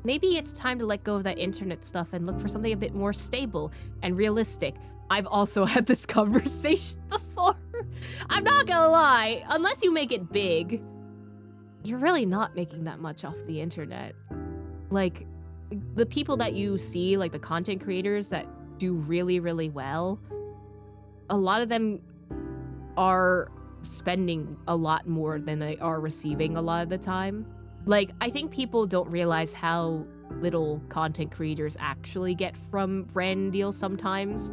Maybe it's time to let go of that internet stuff and look for something a bit more stable and realistic. I've also had this conversation before. I'm not gonna lie, unless you make it big, you're really not making that much off the internet. Like, the people that you see, like the content creators that do really, really well, a lot of them are spending a lot more than they are receiving a lot of the time. Like, I think people don't realize how little content creators actually get from brand deals sometimes,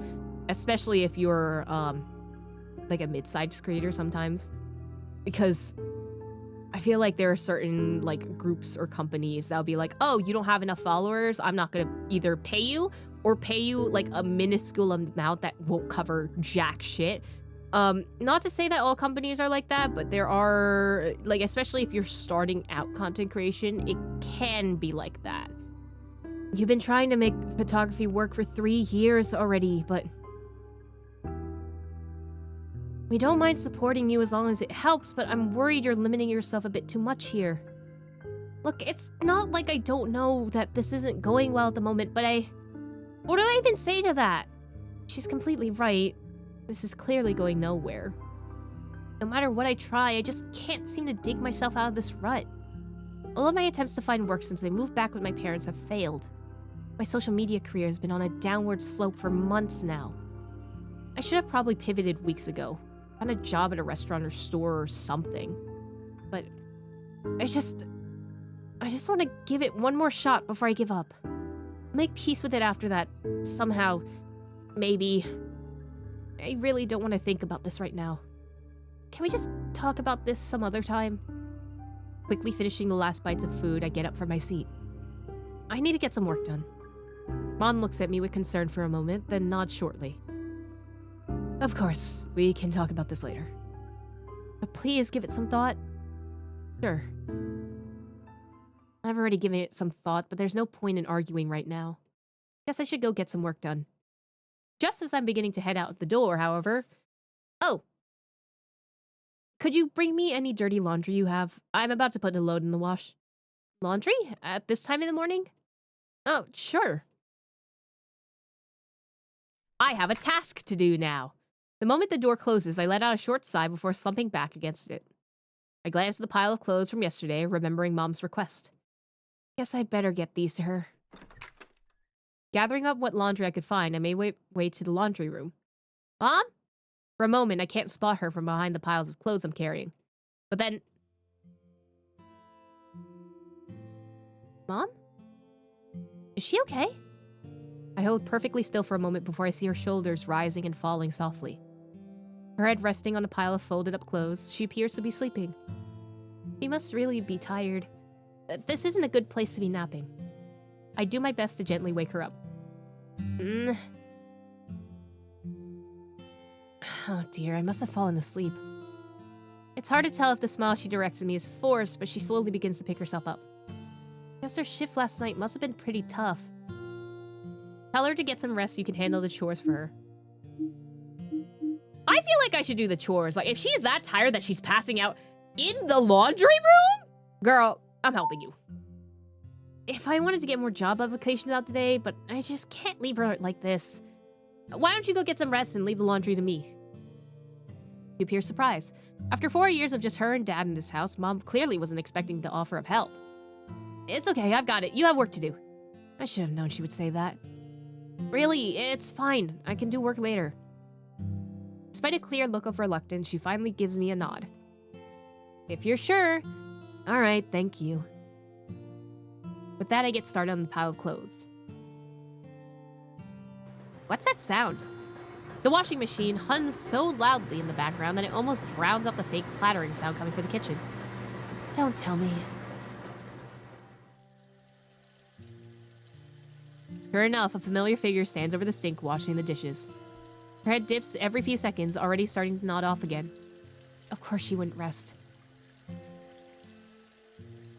especially if you're like a mid-sized creator sometimes, because I feel like there are certain like groups or companies that'll be like, oh, you don't have enough followers, I'm not gonna either pay you or pay you like a minuscule amount that won't cover jack shit. Not to say that all companies are like that, but there are, like, especially if you're starting out content creation, it can be like that. You've been trying to make photography work for 3 years already, but we don't mind supporting you as long as it helps, but I'm worried you're limiting yourself a bit too much here. Look, it's not like I don't know that this isn't going well at the moment, but what do I even say to that? She's completely right. This is clearly going nowhere. No matter what I try, I just can't seem to dig myself out of this rut. All of my attempts to find work since I moved back with my parents have failed. My social media career has been on a downward slope for months now. I should have probably pivoted weeks ago, found a job at a restaurant or store or something. But I just want to give it one more shot before I give up. Make peace with it after that, somehow, maybe. I really don't want to think about this right now. Can we just talk about this some other time? Quickly finishing the last bites of food, I get up from my seat. I need to get some work done. Mom looks at me with concern for a moment, then nods shortly. Of course, we can talk about this later. But please give it some thought. Sure. I've already given it some thought, but there's no point in arguing right now. Guess I should go get some work done. Just as I'm beginning to head out the door, however... Oh! could you bring me any dirty laundry you have? I'm about to put a load in the wash. Laundry? At this time in the morning? Oh, sure. I have a task to do now. The moment the door closes, I let out a short sigh before slumping back against it. I glanced at the pile of clothes from yesterday, remembering Mom's request. Guess I better get these to her. Gathering up what laundry I could find, I made way to the laundry room. Mom? For a moment, I can't spot her from behind the piles of clothes I'm carrying. But then... Mom? Is she okay? I hold perfectly still for a moment before I see her shoulders rising and falling softly. Her head resting on a pile of folded up clothes, she appears to be sleeping. She must really be tired. This isn't a good place to be napping. I do my best to gently wake her up. Oh dear, I must have fallen asleep. It's hard to tell if the smile she directs at me is forced, but she slowly begins to pick herself up. Guess her shift last night must have been pretty tough. Tell her to get some rest so you can handle the chores for her. I feel like I should do the chores. Like, if she's that tired that she's passing out in the laundry room? Girl, I'm helping you. If I wanted to get more job applications out today, but I just can't leave her like this. Why don't you go get some rest and leave the laundry to me? She appears surprised. After 4 years of just her and Dad in this house, Mom clearly wasn't expecting the offer of help. It's okay, I've got it. You have work to do. I should have known she would say that. Really, it's fine. I can do work later. Despite a clear look of reluctance, she finally gives me a nod. If you're sure. All right, thank you. With that, I get started on the pile of clothes. What's that sound? The washing machine hums so loudly in the background that it almost drowns out the fake clattering sound coming from the kitchen. Don't tell me. Sure enough, a familiar figure stands over the sink washing the dishes. Her head dips every few seconds, already starting to nod off again. Of course she wouldn't rest.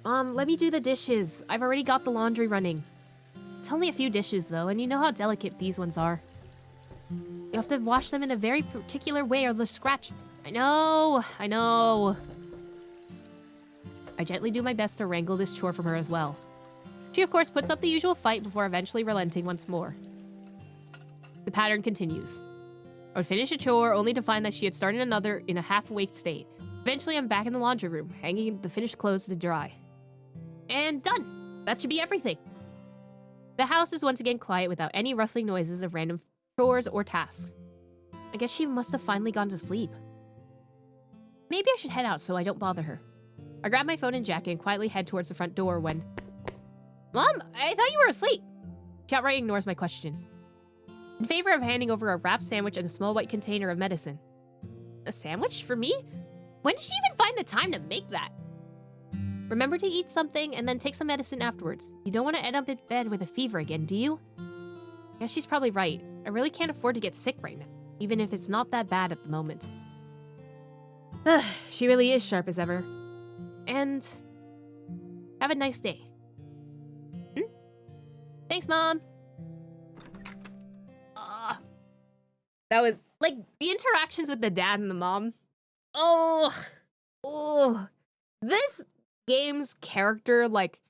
Let me do the dishes. I've already got the laundry running. It's only a few dishes, though, and you know how delicate these ones are. You have to wash them in a very particular way or they'll scratch. I know. I gently do my best to wrangle this chore from her as well. She, of course, puts up the usual fight before eventually relenting once more. The pattern continues. I would finish a chore only to find that she had started another in a half-awake state. Eventually, I'm back in the laundry room, hanging the finished clothes to dry. And done! That should be everything. The house is once again quiet without any rustling noises of random chores or tasks. I guess she must have finally gone to sleep. Maybe I should head out so I don't bother her. I grab my phone and jacket and quietly head towards the front door when... Mom, I thought you were asleep! She outright ignores my question. In favor of handing over a wrapped sandwich and a small white container of medicine. A sandwich? For me? When did she even find the time to make that? Remember to eat something and then take some medicine afterwards. You don't want to end up in bed with a fever again, do you? Guess she's probably right. I really can't afford to get sick right now, even if it's not that bad at the moment. Ugh, she really is sharp as ever. And have a nice day. Thanks, Mom. That was, like, the interactions with the dad and the mom. Oh, this game's character, like,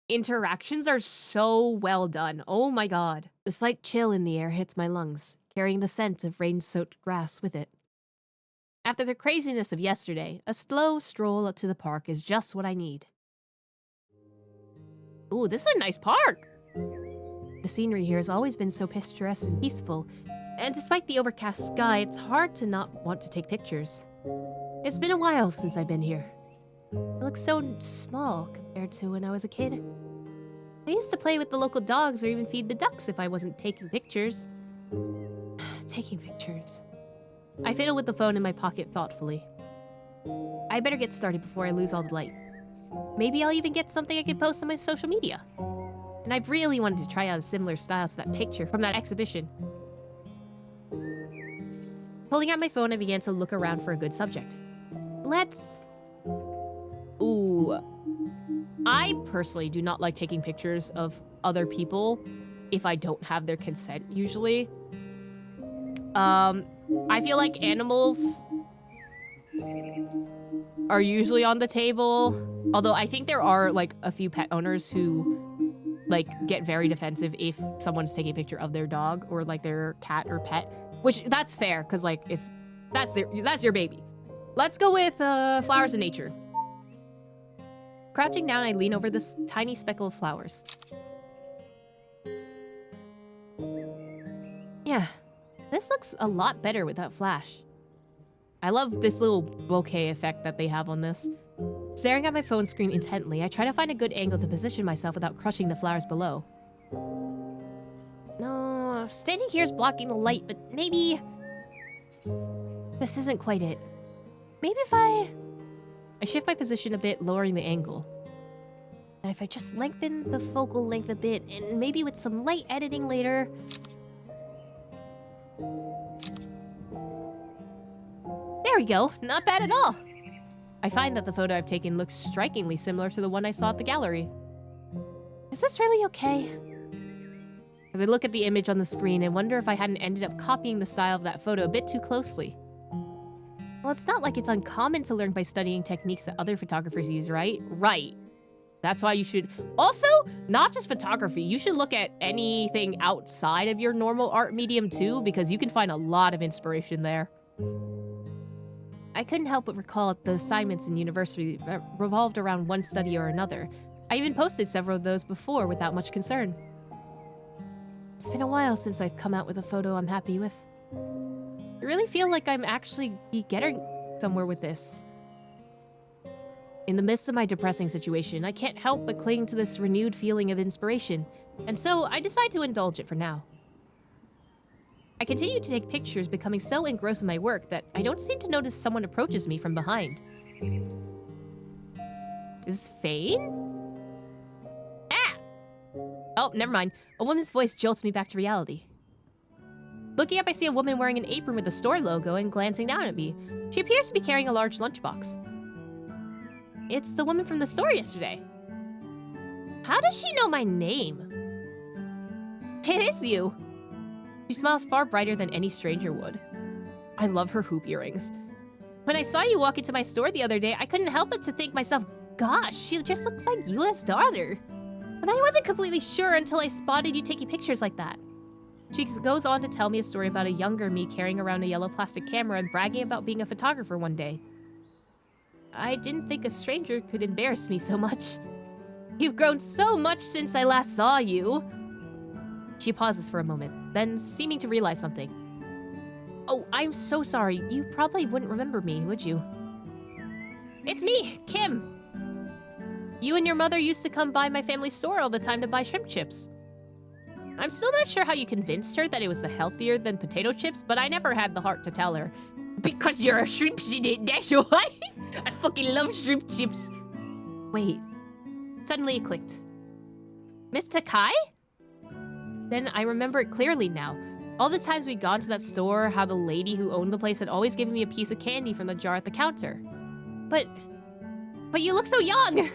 interactions are so well done. Oh my god. The slight chill in the air hits my lungs, carrying the scent of rain-soaked grass with it. After the craziness of yesterday, a slow stroll up to the park is just what I need. Ooh, this is a nice park. The scenery here has always been so picturesque and peaceful, and despite the overcast sky, it's hard to not want to take pictures. It's been a while since I've been here. It looks so small compared to when I was a kid. I used to play with the local dogs or even feed the ducks if I wasn't taking pictures. Taking pictures. I fiddle with the phone in my pocket thoughtfully. I better get started before I lose all the light. Maybe I'll even get something I can post on my social media. And I've really wanted to try out a similar style to that picture from that exhibition. Pulling out my phone, I began to look around for a good subject. Ooh. I personally do not like taking pictures of other people if I don't have their consent, usually. I feel like animals are usually on the table. Although I think there are like a few pet owners who like get very defensive if someone's taking a picture of their dog or like their cat or pet, which that's fair because like that's your baby. Let's go with flowers in nature. Crouching down, I lean over this tiny speckle of flowers. Yeah, this looks a lot better without flash. I love this little bokeh effect that they have on this. Staring at my phone screen intently, I try to find a good angle to position myself without crushing the flowers below. No, standing here is blocking the light, but maybe... this isn't quite it. Maybe if I shift my position a bit, lowering the angle. And if I just lengthen the focal length a bit, and maybe with some light editing later... there we go, not bad at all. I find that the photo I've taken looks strikingly similar to the one I saw at the gallery. Is this really okay? As I look at the image on the screen and wonder if I hadn't ended up copying the style of that photo a bit too closely. Well, it's not like it's uncommon to learn by studying techniques that other photographers use, right? Right. That's why you should... also, not just photography, you should look at anything outside of your normal art medium too, because you can find a lot of inspiration there. I couldn't help but recall the assignments in university revolved around one study or another. I even posted several of those before without much concern. It's been a while since I've come out with a photo I'm happy with. I really feel like I'm actually getting somewhere with this. In the midst of my depressing situation, I can't help but cling to this renewed feeling of inspiration, and so I decide to indulge it for now. I continue to take pictures, becoming so engrossed in my work that I don't seem to notice someone approaches me from behind. Is Fane? Ah! Oh, never mind. A woman's voice jolts me back to reality. Looking up, I see a woman wearing an apron with the store logo and glancing down at me. She appears to be carrying a large lunchbox. It's the woman from the store yesterday. How does she know my name? It is you. She smiles far brighter than any stranger would. I love her hoop earrings. When I saw you walk into my store the other day, I couldn't help but to think myself, gosh, she just looks like U.S. daughter. But I wasn't completely sure until I spotted you taking pictures like that. She goes on to tell me a story about a younger me carrying around a yellow plastic camera and bragging about being a photographer one day. I didn't think a stranger could embarrass me so much. You've grown so much since I last saw you. She pauses for a moment, then seeming to realize something. Oh, I'm so sorry. You probably wouldn't remember me, would you? It's me, Kim. You and your mother used to come by my family's store all the time to buy shrimp chips. I'm still not sure how you convinced her that it was the healthier than potato chips, but I never had the heart to tell her. Because you're a shrimp shit, that's why. I fucking love shrimp chips. Wait. Suddenly it clicked. Miss Takai? Then I remember it clearly now. All the times we'd gone to that store, how the lady who owned the place had always given me a piece of candy from the jar at the counter. But you look so young!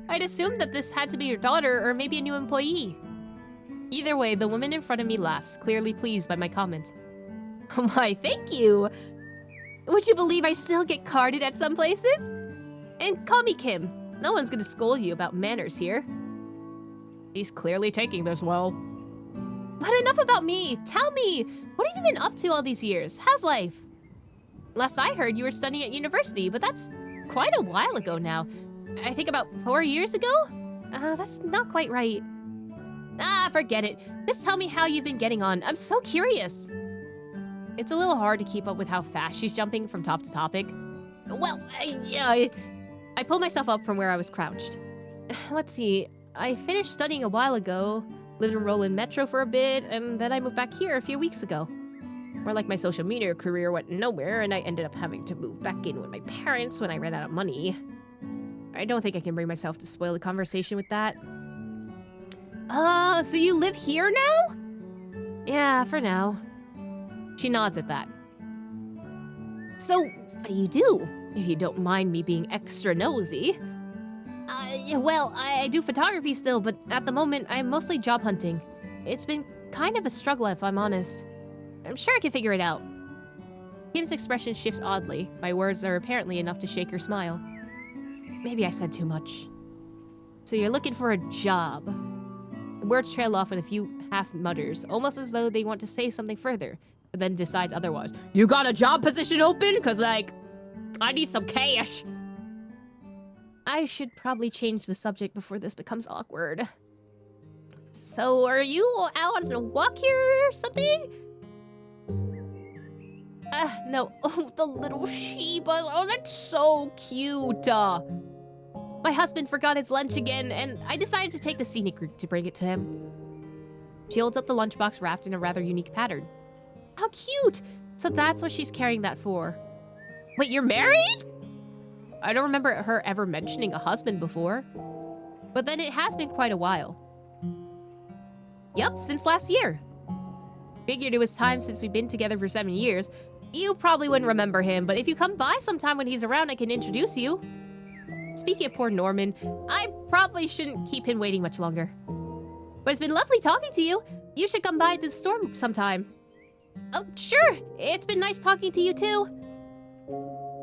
I'd assumed that this had to be your daughter or maybe a new employee. Either way, the woman in front of me laughs, clearly pleased by my comment. Why, thank you! Would you believe I still get carded at some places? And call me Kim. No one's gonna scold you about manners here. She's clearly taking this well. But enough about me! Tell me! What have you been up to all these years? How's life? Last I heard, you were studying at university, but that's quite a while ago now. I think about 4 years ago? That's not quite right. Forget it. Just tell me how you've been getting on. I'm so curious. It's a little hard to keep up with how fast she's jumping from top to topic. Well, I pulled myself up from where I was crouched. Let's see. I finished studying a while ago, lived in Roland Metro for a bit, and then I moved back here a few weeks ago. More like my social media career went nowhere, and I ended up having to move back in with my parents when I ran out of money. I don't think I can bring myself to spoil the conversation with that. So you live here now? Yeah, for now. She nods at that. So, what do you do? If you don't mind me being extra nosy. Well, I do photography still, but at the moment, I'm mostly job hunting. It's been kind of a struggle, if I'm honest. I'm sure I can figure it out. Kim's expression shifts oddly. My words are apparently enough to shake her smile. Maybe I said too much. So you're looking for a job. The words trail off with a few half mutters, almost as though they want to say something further, but then decides otherwise. You got a job position open? Cause like, I need some cash. I should probably change the subject before this becomes awkward. So are you out on a walk here or something? No. Oh, the little sheep. Oh, that's so cute. My husband forgot his lunch again, and I decided to take the scenic route to bring it to him. She holds up the lunchbox wrapped in a rather unique pattern. How cute! So that's what she's carrying that for. Wait, you're married? I don't remember her ever mentioning a husband before. But then it has been quite a while. Yup, since last year. Figured it was time since we've been together for 7 years. You probably wouldn't remember him, but if you come by sometime when he's around, I can introduce you. Speaking of poor Norman, I probably shouldn't keep him waiting much longer. But it's been lovely talking to you. You should come by to the store sometime. Oh, sure. It's been nice talking to you, too.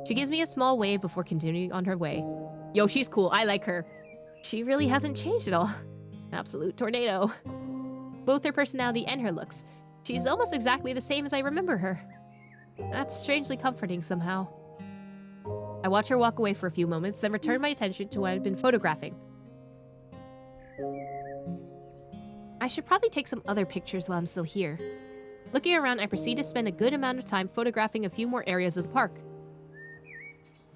She gives me a small wave before continuing on her way. Yo, she's cool. I like her. She really hasn't changed at all. Absolute tornado. Both her personality and her looks. She's almost exactly the same as I remember her. That's strangely comforting somehow. I watch her walk away for a few moments, then return my attention to what I'd been photographing. I should probably take some other pictures while I'm still here. Looking around, I proceed to spend a good amount of time photographing a few more areas of the park.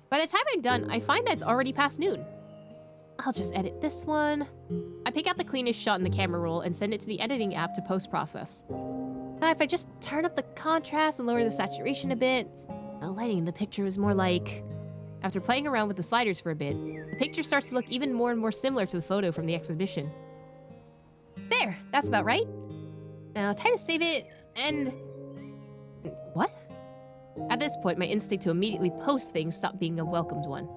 By the time I'm done, I find that it's already past noon. I'll just edit this one. I pick out the cleanest shot in the camera roll and send it to the editing app to post-process. Now, if I just turn up the contrast and lower the saturation a bit, the lighting in the picture is more like... After playing around with the sliders for a bit, the picture starts to look even more and more similar to the photo from the exhibition. There! That's about right. Now, time to save it, and... What? At this point, my instinct to immediately post things stopped being a welcomed one.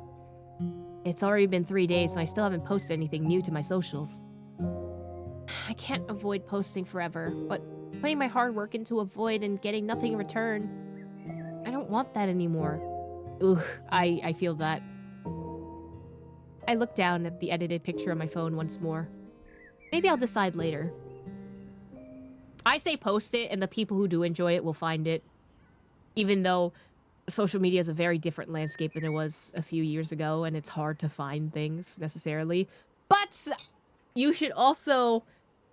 It's already been 3 days, and I still haven't posted anything new to my socials. I can't avoid posting forever, but putting my hard work into a void and getting nothing in return, I don't want that anymore. Ugh, I feel that. I look down at the edited picture on my phone once more. Maybe I'll decide later. I say post it, and the people who do enjoy it will find it. Even though social media is a very different landscape than it was a few years ago, and it's hard to find things, necessarily. But you should also,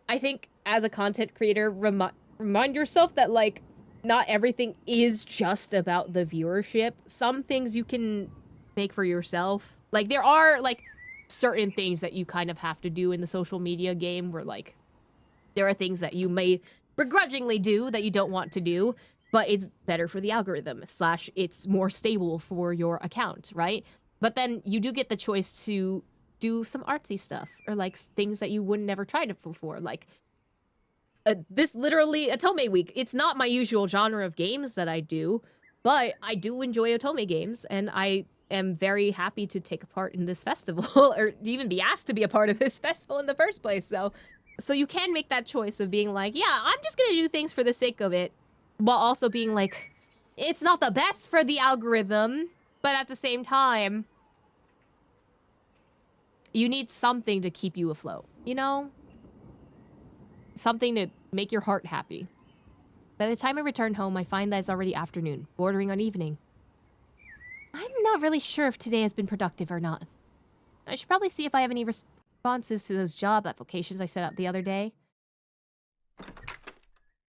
I think, as a content creator, remind yourself that, like, not everything is just about the viewership. Some things you can make for yourself. Like, there are, like, certain things that you kind of have to do in the social media game where, like, there are things that you may begrudgingly do that you don't want to do, but it's better for the algorithm, / it's more stable for your account, right? But then you do get the choice to do some artsy stuff, or, like, things that you would never try to before, like, this literally Otome week. It's not my usual genre of games that I do, but I do enjoy Otome games, and I am very happy to take a part in this festival, or even be asked to be a part of this festival in the first place. So you can make that choice of being like, yeah, I'm just gonna do things for the sake of it, while also being like, it's not the best for the algorithm, but at the same time, you need something to keep you afloat, you know? Something to make your heart happy. By the time I return home, I find that it's already afternoon, bordering on evening. I'm not really sure if today has been productive or not. I should probably see if I have any responses to those job applications I sent out the other day.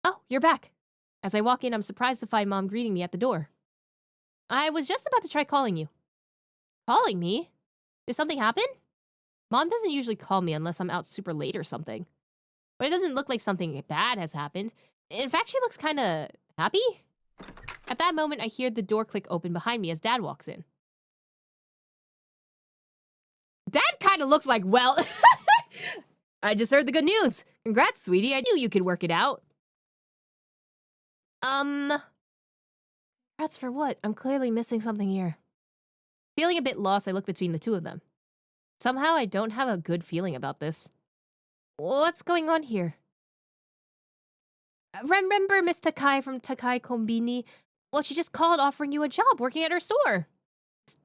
Oh, you're back. As I walk in, I'm surprised to find Mom greeting me at the door. I was just about to try calling you. Calling me? Did something happen? Mom doesn't usually call me unless I'm out super late or something. But it doesn't look like something bad has happened. In fact, she looks kinda happy. At that moment, I hear the door click open behind me as Dad walks in. Dad kinda looks like, well, I just heard the good news. Congrats, sweetie. I knew you could work it out. Congrats for what? I'm clearly missing something here. Feeling a bit lost, I look between the two of them. Somehow, I don't have a good feeling about this. What's going on here? Remember Miss Takai from Takai Kombini? Well, she just called offering you a job working at her store.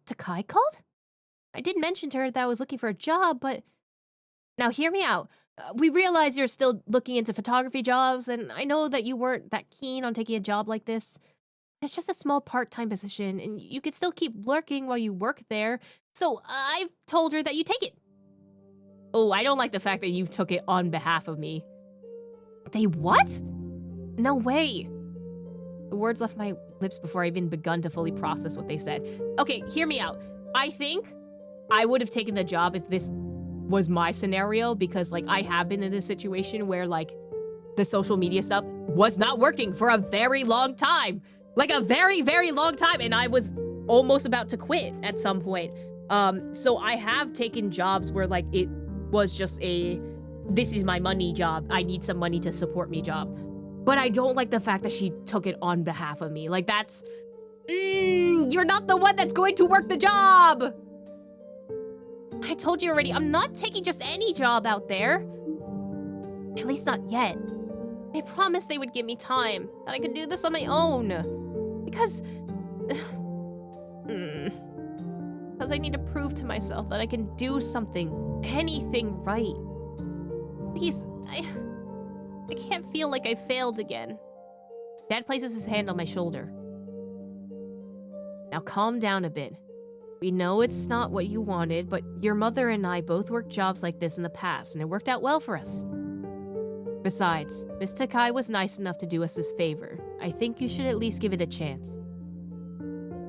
Takai called? I did mention to her that I was looking for a job, but... Now, hear me out. We realize you're still looking into photography jobs, and I know that you weren't that keen on taking a job like this. It's just a small part-time position, and you could still keep working while you work there. So I've told her that you take it. Oh, I don't like the fact that you took it on behalf of me. They what? No way. The words left my lips before I even begun to fully process what they said. Okay, hear me out. I think I would have taken the job if this was my scenario, because like I have been in this situation where like the social media stuff was not working for a very long time. Like a very, very long time, and I was almost about to quit at some point. So I have taken jobs where like it was just a, this is my money job, I need some money to support me job. But I don't like the fact that she took it on behalf of me. Like that's, you're not the one that's going to work the job. I told you already, I'm not taking just any job out there. At least not yet. They promised they would give me time, that I could do this on my own. Because I need to prove to myself that I can do something, anything right. Please, I can't feel like I failed again. Dad places his hand on my shoulder. Now calm down a bit. We know it's not what you wanted, but your mother and I both worked jobs like this in the past, and it worked out well for us. Besides, Miss Takai was nice enough to do us this favor. I think you should at least give it a chance.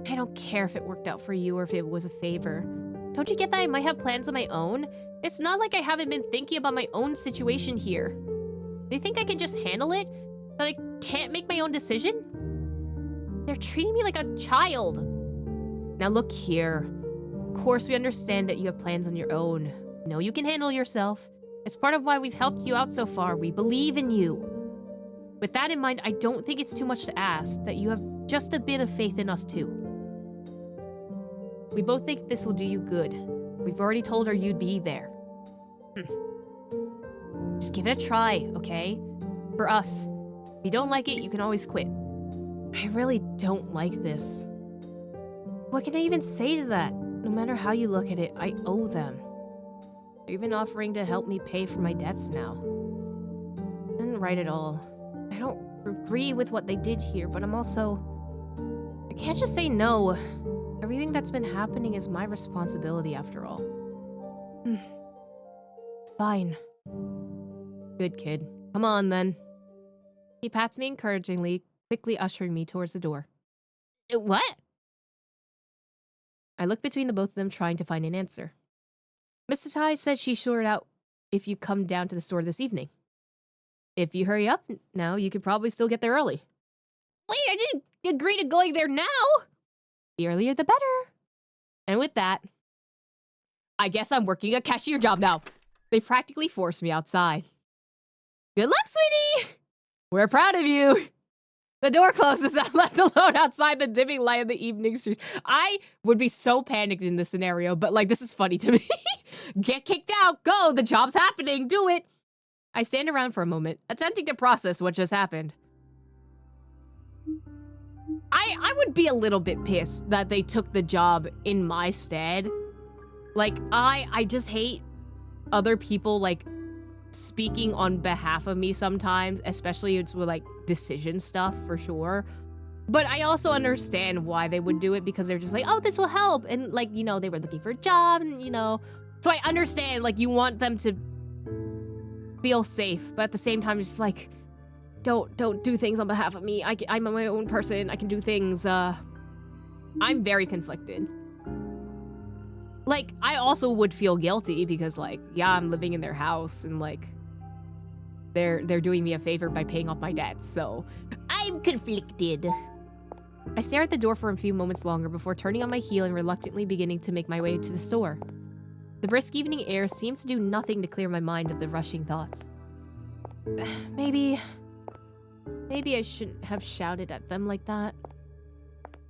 I don't care if it worked out for you or if it was a favor. Don't you get that I might have plans of my own? It's not like I haven't been thinking about my own situation here. Do you think I can just handle it? That I can't make my own decision? They're treating me like a child. Now look here. Of course we understand that you have plans on your own. No, you can handle yourself. It's part of why we've helped you out so far. We believe in you. With that in mind, I don't think it's too much to ask that you have just a bit of faith in us too. We both think this will do you good. We've already told her you'd be there. Just give it a try, okay? For us. If you don't like it, you can always quit. I really don't like this. What can I even say to that? No matter how you look at it, I owe them. They're even offering to help me pay for my debts now. Didn't right at all. I don't agree with what they did here, but I'm also... I can't just say no. Everything that's been happening is my responsibility after all. Fine. Good kid. Come on then. He pats me encouragingly, quickly ushering me towards the door. What? I look between the both of them, trying to find an answer. Mr. Tai said she sorted out if you come down to the store this evening. If you hurry up now, you could probably still get there early. Wait, I didn't agree to going there now! The earlier the better. And with that, I guess I'm working a cashier job now. They practically forced me outside. Good luck, sweetie! We're proud of you! The door closes. I'm left alone outside the dimming light of the evening streets. I would be so panicked in this scenario, but like, this is funny to me. Get kicked out. Go. The job's happening. Do it. I stand around for a moment, attempting to process what just happened. I would be a little bit pissed that they took the job in my stead. Like, I just hate other people, like, speaking on behalf of me sometimes, especially with like decision stuff for sure. But I also understand why they would do it, because they're just like, oh, this will help. And like, you know, they were looking for a job and, you know, so I understand, like, you want them to feel safe, but at the same time, it's just like, don't do things on behalf of me. I'm my own person. I can do things. I'm very conflicted. Like, I also would feel guilty because, like, yeah, I'm living in their house and, like, they're doing me a favor by paying off my debts, so I'm conflicted. I stare at the door for a few moments longer before turning on my heel and reluctantly beginning to make my way to the store. The brisk evening air seems to do nothing to clear my mind of the rushing thoughts. Maybe I shouldn't have shouted at them like that.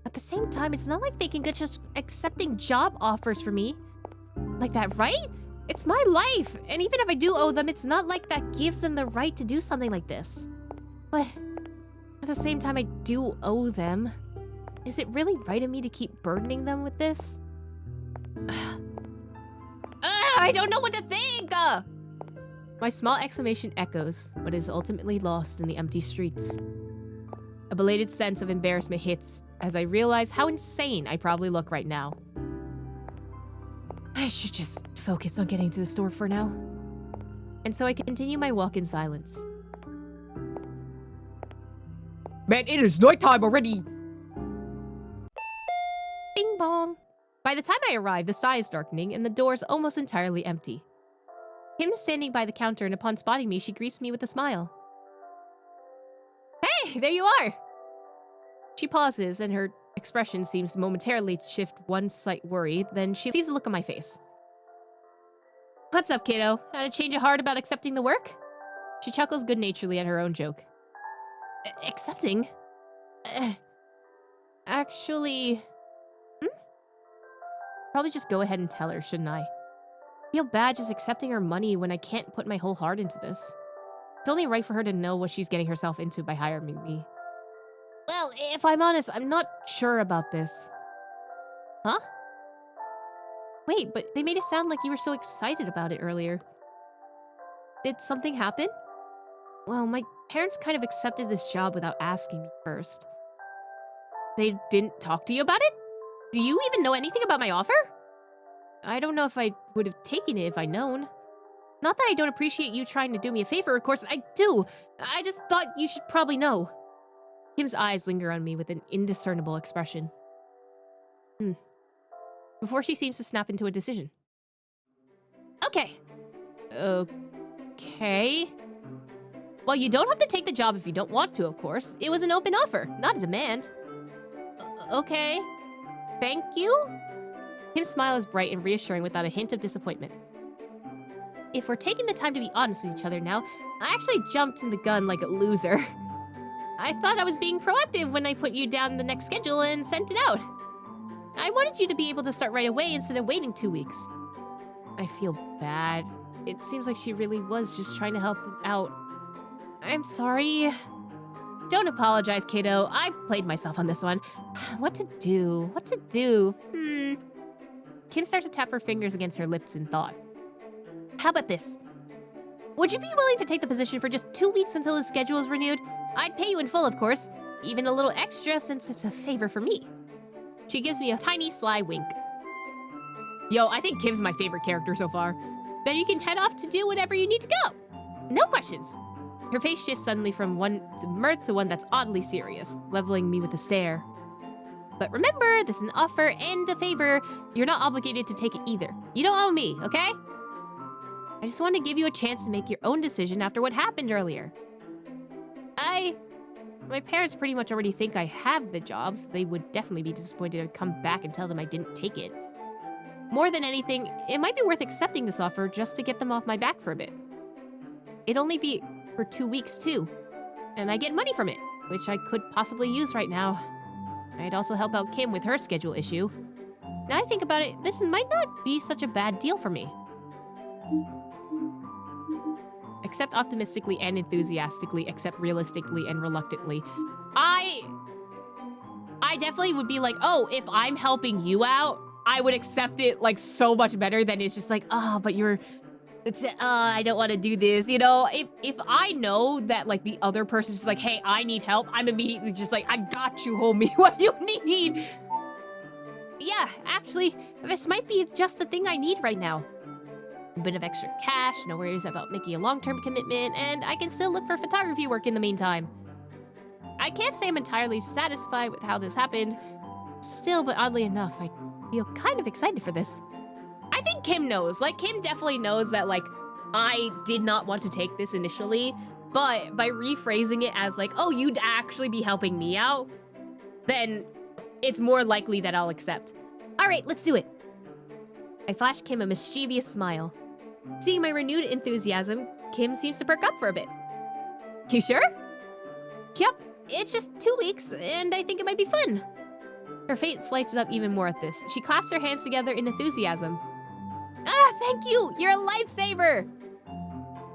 At the same time, it's not like they can get just accepting job offers for me like that, right? It's my life, and even if I do owe them, it's not like that gives them the right to do something like this. But at the same time, I do owe them. Is it really right of me to keep burdening them with this? I don't know what to think! My small exclamation echoes, but is ultimately lost in the empty streets. A belated sense of embarrassment hits as I realize how insane I probably look right now. I should just focus on getting to the store for now. And so I continue my walk in silence. Man, it is nighttime already! Bing bong. By the time I arrive, the sky is darkening and the door is almost entirely empty. Kim's standing by the counter, and upon spotting me, she greets me with a smile. Hey, there you are! She pauses, and her expression seems to momentarily shift one slight worry, then she sees the look on my face. What's up, kiddo? Had a change of heart about accepting the work? She chuckles good-naturedly at her own joke. Accepting? Actually... Probably just go ahead and tell her, shouldn't I? Feel bad just accepting her money when I can't put my whole heart into this. It's only right for her to know what she's getting herself into by hiring me. Well, if I'm honest, I'm not sure about this. Huh? Wait, but they made it sound like you were so excited about it earlier. Did something happen? Well, my parents kind of accepted this job without asking me first. They didn't talk to you about it? Do you even know anything about my offer? I don't know if I would have taken it if I'd known. Not that I don't appreciate you trying to do me a favor, of course I do. I just thought you should probably know. Kim's eyes linger on me with an indiscernible expression. Before she seems to snap into a decision. Okay. Okay. Well, you don't have to take the job if you don't want to, of course. It was an open offer, not a demand. Okay. Thank you? Kim's smile is bright and reassuring without a hint of disappointment. If we're taking the time to be honest with each other now, I actually jumped in the gun like a loser. I thought I was being proactive when I put you down the next schedule and sent it out. I wanted you to be able to start right away instead of waiting 2 weeks. I feel bad. It seems like she really was just trying to help out. I'm sorry. Don't apologize, kiddo. I played myself on this one. What to do? What to do? Kim starts to tap her fingers against her lips in thought. How about this? Would you be willing to take the position for just 2 weeks until the schedule is renewed? I'd pay you in full, of course. Even a little extra since it's a favor for me. She gives me a tiny, sly wink. Yo, I think Kim's my favorite character so far. Then you can head off to do whatever you need to go. No questions. Her face shifts suddenly from one to mirth to one that's oddly serious, leveling me with a stare. But remember, this is an offer and a favor. You're not obligated to take it either. You don't owe me, okay? I just wanted to give you a chance to make your own decision after what happened earlier. My parents pretty much already think I have the job, so they would definitely be disappointed to come back and tell them I didn't take it. More than anything, it might be worth accepting this offer just to get them off my back for a bit. It'd only be for 2 weeks too, and I get money from it, which I could possibly use right now. I'd also help out Kim with her schedule issue. Now I think about it, this might not be such a bad deal for me. Accept optimistically and enthusiastically, accept realistically and reluctantly. I definitely would be like, oh, if I'm helping you out, I would accept it like so much better than it's just like, oh, but I don't want to do this, you know? If I know that like the other person's just like, hey, I need help, I'm immediately just like, I got you, homie, what you need? Yeah, actually, this might be just the thing I need right now. A bit of extra cash, no worries about making a long-term commitment, and I can still look for photography work in the meantime. I can't say I'm entirely satisfied with how this happened. Still, but oddly enough, I feel kind of excited for this. I think Kim knows. Like, Kim definitely knows that, like, I did not want to take this initially, but by rephrasing it as like, oh, you'd actually be helping me out, then it's more likely that I'll accept. All right, let's do it. I flash Kim a mischievous smile. Seeing my renewed enthusiasm, Kim seems to perk up for a bit. You sure? Yep, it's just 2 weeks, and I think it might be fun. Her face lights up even more at this. She clasps her hands together in enthusiasm. Ah, thank you! You're a lifesaver!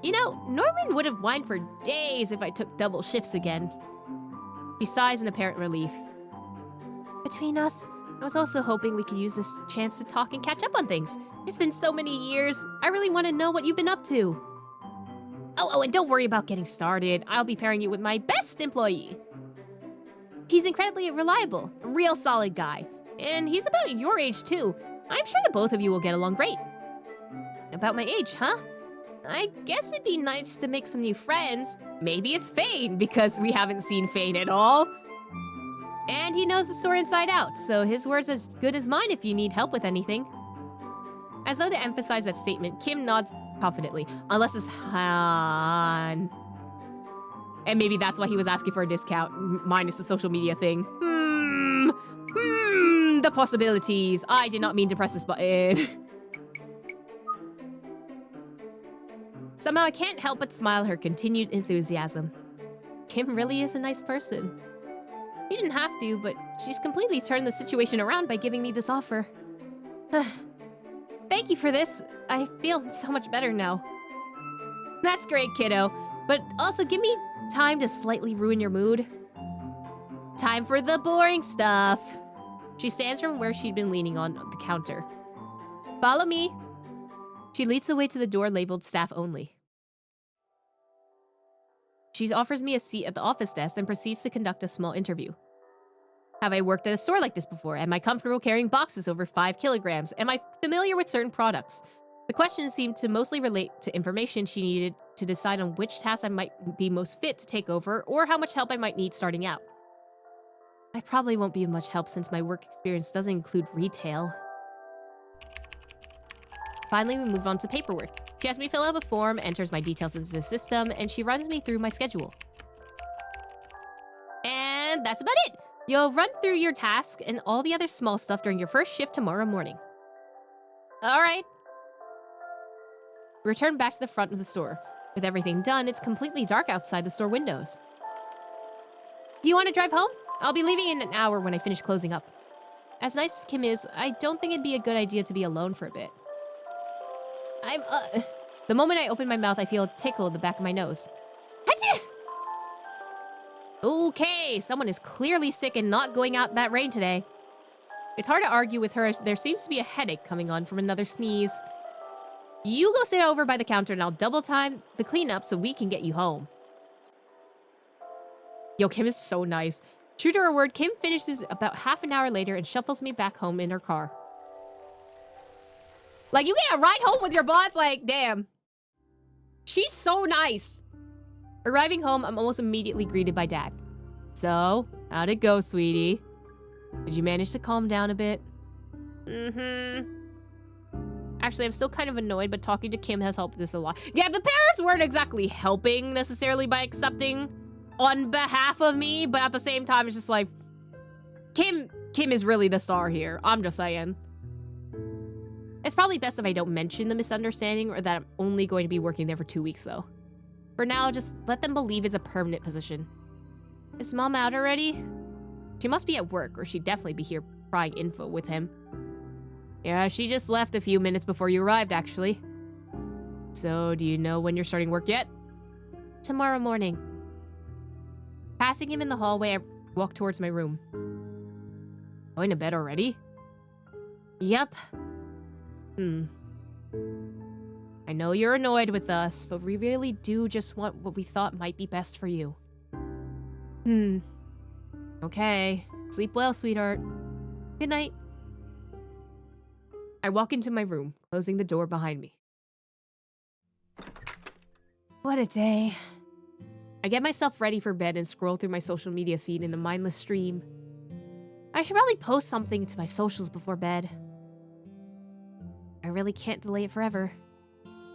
You know, Norman would have whined for days if I took double shifts again. She sighs in apparent relief. between us. I was also hoping we could use this chance to talk and catch up on things. It's been so many years. I really want to know what you've been up to. Oh, and don't worry about getting started. I'll be pairing you with my best employee. He's incredibly reliable, a real solid guy. And he's about your age, too. I'm sure the both of you will get along great. About my age, huh? I guess it'd be nice to make some new friends. Maybe it's Fane, because we haven't seen Fane at all. And he knows the store inside out, so his word's as good as mine if you need help with anything. As though to emphasize that statement, Kim nods confidently. Unless it's Han. And maybe that's why he was asking for a discount, minus the social media thing. The possibilities. I did not mean to press this button. Somehow I can't help but smile her continued enthusiasm. Kim really is a nice person. She didn't have to, but she's completely turned the situation around by giving me this offer. Thank you for this. I feel so much better now. That's great, kiddo. But also give me time to slightly ruin your mood. Time for the boring stuff. She stands from where she'd been leaning on the counter. Follow me. She leads the way to the door labeled staff only. She offers me a seat at the office desk and proceeds to conduct a small interview. Have I worked at a store like this before? Am I comfortable carrying boxes over 5 kilograms? Am I familiar with certain products? The questions seemed to mostly relate to information she needed to decide on which task I might be most fit to take over or how much help I might need starting out. I probably won't be of much help since my work experience doesn't include retail. Finally, we move on to paperwork. She has me fill out a form, enters my details into the system, and she runs me through my schedule. And that's about it. You'll run through your task and all the other small stuff during your first shift tomorrow morning. All right. We return back to the front of the store. With everything done, it's completely dark outside the store windows. Do you want to drive home? I'll be leaving in an hour when I finish closing up. As nice as Kim is, I don't think it'd be a good idea to be alone for a bit. The moment I open my mouth, I feel a tickle in the back of my nose. Achoo! Okay, someone is clearly sick and not going out in that rain today. It's hard to argue with her as there seems to be a headache coming on from another sneeze. You go sit over by the counter and I'll double time the cleanup so we can get you home. Yo, Kim is so nice. True to her word, Kim finishes about half an hour later and shuffles me back home in her car. Like, you get a ride home with your boss? Like, damn. She's so nice. Arriving home, I'm almost immediately greeted by Dad. So, how'd it go, sweetie? Did you manage to calm down a bit? Actually, I'm still kind of annoyed, but talking to Kim has helped this a lot. Yeah, the parents weren't exactly helping necessarily by accepting on behalf of me, but at the same time, it's just like, Kim is really the star here. I'm just saying. It's probably best if I don't mention the misunderstanding or that I'm only going to be working there for 2 weeks, though. For now, just let them believe it's a permanent position. Is Mom out already? She must be at work, or she'd definitely be here prying info with him. Yeah, she just left a few minutes before you arrived, actually. So, do you know when you're starting work yet? Tomorrow morning. Passing him in the hallway, I walk towards my room. Going to bed already? Yep. I know you're annoyed with us, but we really do just want what we thought might be best for you. Okay. Sleep well, sweetheart. Good night. I walk into my room, closing the door behind me. What a day. I get myself ready for bed and scroll through my social media feed in a mindless stream. I should probably post something to my socials before bed. I really can't delay it forever.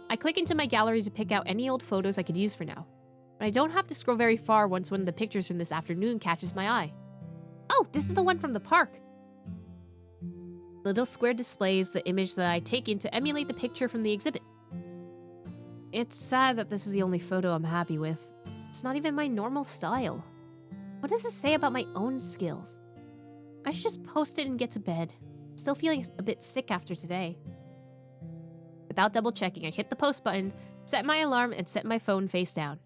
I click into my gallery to pick out any old photos I could use for now. But I don't have to scroll very far once one of the pictures from this afternoon catches my eye. Oh, this is the one from the park. The little square displays the image that I take in to emulate the picture from the exhibit. It's sad that this is the only photo I'm happy with. It's not even my normal style. What does this say about my own skills? I should just post it and get to bed. Still feeling a bit sick after today. Without double checking, I hit the post button, set my alarm, and set my phone face down.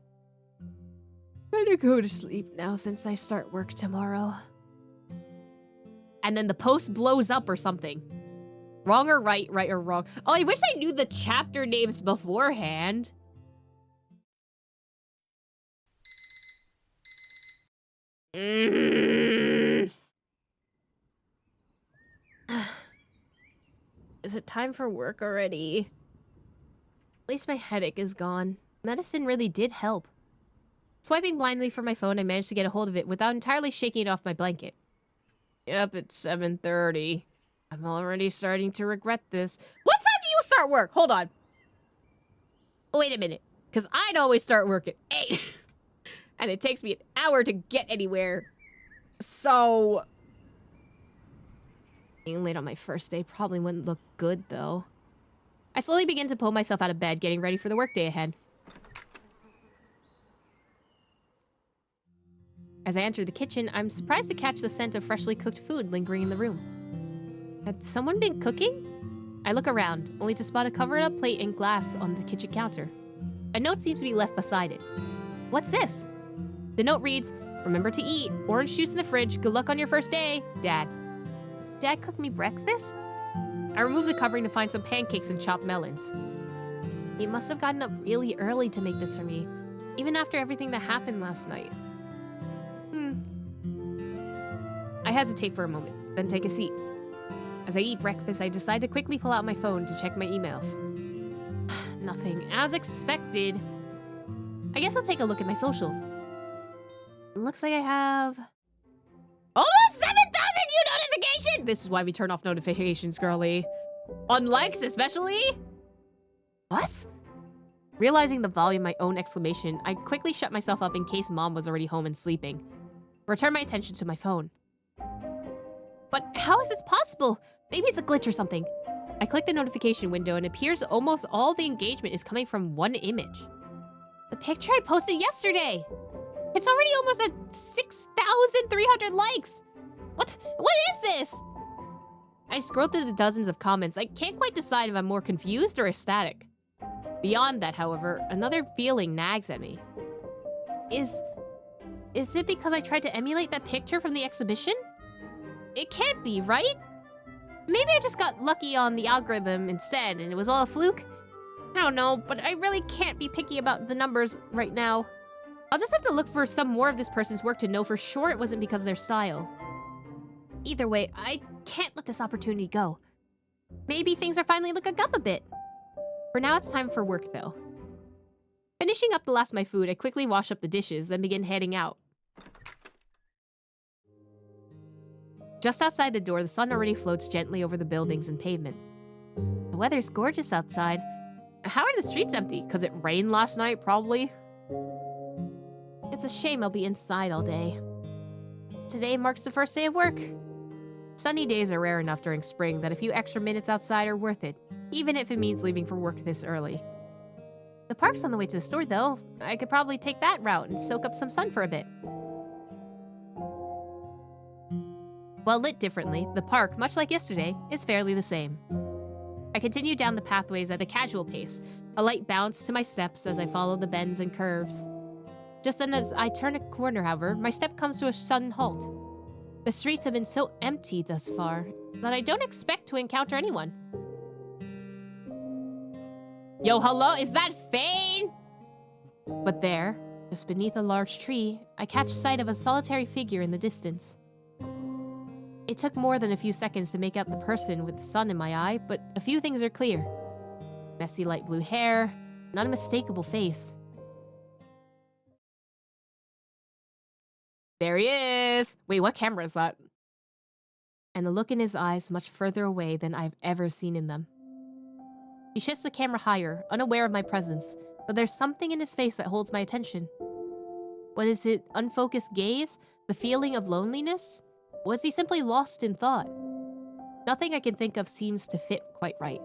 Better go to sleep now since I start work tomorrow. and then the post blows up or something. Wrong or right, right or wrong. Oh, I wish I knew the chapter names beforehand. Is it time for work already? At least my headache is gone. Medicine really did help. Swiping blindly for my phone, I managed to get a hold of it without entirely shaking it off my blanket. Yep, it's 7:30. I'm already starting to regret this. What time do you start work? Hold on. Wait a minute. Because I'd always start work at 8. And it takes me an hour to get anywhere. So... being late on my first day probably wouldn't look good, though. I slowly begin to pull myself out of bed, getting ready for the workday ahead. As I enter the kitchen, I'm surprised to catch the scent of freshly cooked food lingering in the room. Had someone been cooking? I look around, only to spot a covered-up plate and glass on the kitchen counter. A note seems to be left beside it. What's this? The note reads, "Remember to eat. Orange juice in the fridge. Good luck on your first day, Dad." Dad cooked me breakfast? I remove the covering to find some pancakes and chopped melons. He must have gotten up really early to make this for me, even after everything that happened last night. I hesitate for a moment, then take a seat. As I eat breakfast, I decide to quickly pull out my phone to check my emails. Nothing. As expected. I guess I'll take a look at my socials. It looks like I have... almost 7,000 new notifications! This is why we turn off notifications, girly. On likes, especially? What? Realizing the volume of my own exclamation, I quickly shut myself up in case Mom was already home and sleeping. Return my attention to my phone. But how is this possible? Maybe it's a glitch or something. I click the notification window and it appears almost all the engagement is coming from one image. The picture I posted yesterday. It's already almost at 6,300 likes. What is this? I scroll through the dozens of comments. I can't quite decide if I'm more confused or ecstatic. Beyond that, however, another feeling nags at me. Is it because I tried to emulate that picture from the exhibition? It can't be, right? Maybe I just got lucky on the algorithm instead and it was all a fluke? I don't know, but I really can't be picky about the numbers right now. I'll just have to look for some more of this person's work to know for sure it wasn't because of their style. Either way, I can't let this opportunity go. Maybe things are finally looking up a bit. For now, it's time for work, though. Finishing up the last of my food, I quickly wash up the dishes, then begin heading out. Just outside the door, the sun already floats gently over the buildings and pavement. The weather's gorgeous outside. How are the streets empty? 'Cause it rained last night, probably. It's a shame I'll be inside all day. Today marks the first day of work. Sunny days are rare enough during spring that a few extra minutes outside are worth it, even if it means leaving for work this early. The park's on the way to the store, though. I could probably take that route and soak up some sun for a bit. While lit differently, the park, much like yesterday, is fairly the same. I continue down the pathways at a casual pace, a light bounce to my steps as I follow the bends and curves. Just then as I turn a corner, however, my step comes to a sudden halt. The streets have been so empty thus far that I don't expect to encounter anyone. Yo, hello, is that Fane? But there, just beneath a large tree, I catch sight of a solitary figure in the distance. It took more than a few seconds to make out the person with the sun in my eye, but a few things are clear. Messy light blue hair, an unmistakable face. There he is! Wait, what camera is that? And the look in his eyes much further away than I've ever seen in them. He shifts the camera higher, unaware of my presence, but there's something in his face that holds my attention. What is it? Unfocused gaze? The feeling of loneliness? Was he simply lost in thought? Nothing I can think of seems to fit quite right.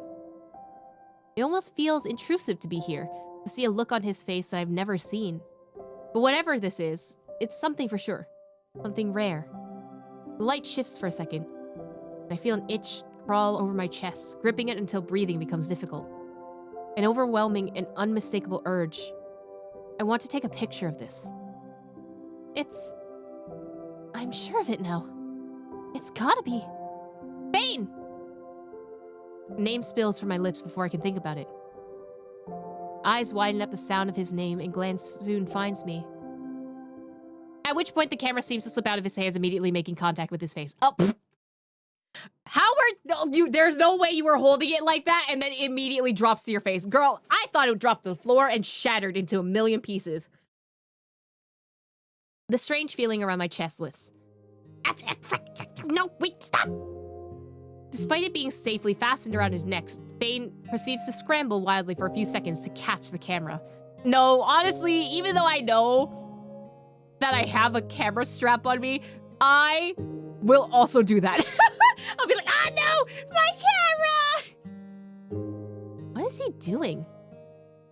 It almost feels intrusive to be here, to see a look on his face that I've never seen. But whatever this is, it's something for sure. Something rare. The light shifts for a second, and I feel an itch crawl over my chest, gripping it until breathing becomes difficult. An overwhelming and unmistakable urge. I want to take a picture of this. I'm sure of it now. It's gotta be Bane! Name spills from my lips before I can think about it. Eyes widen at the sound of his name, and glance soon finds me. At which point, the camera seems to slip out of his hands, immediately making contact with his face. Oh, pfft. There's no way you were holding it like that, and then it immediately drops to your face. Girl, I thought it would drop to the floor and shattered into a million pieces. The strange feeling around my chest lifts. No, wait, stop! Despite it being safely fastened around his neck, Bane proceeds to scramble wildly for a few seconds to catch the camera. No, honestly, even though I know that I have a camera strap on me, I will also do that. I'll be like, ah, no, my camera! What is he doing?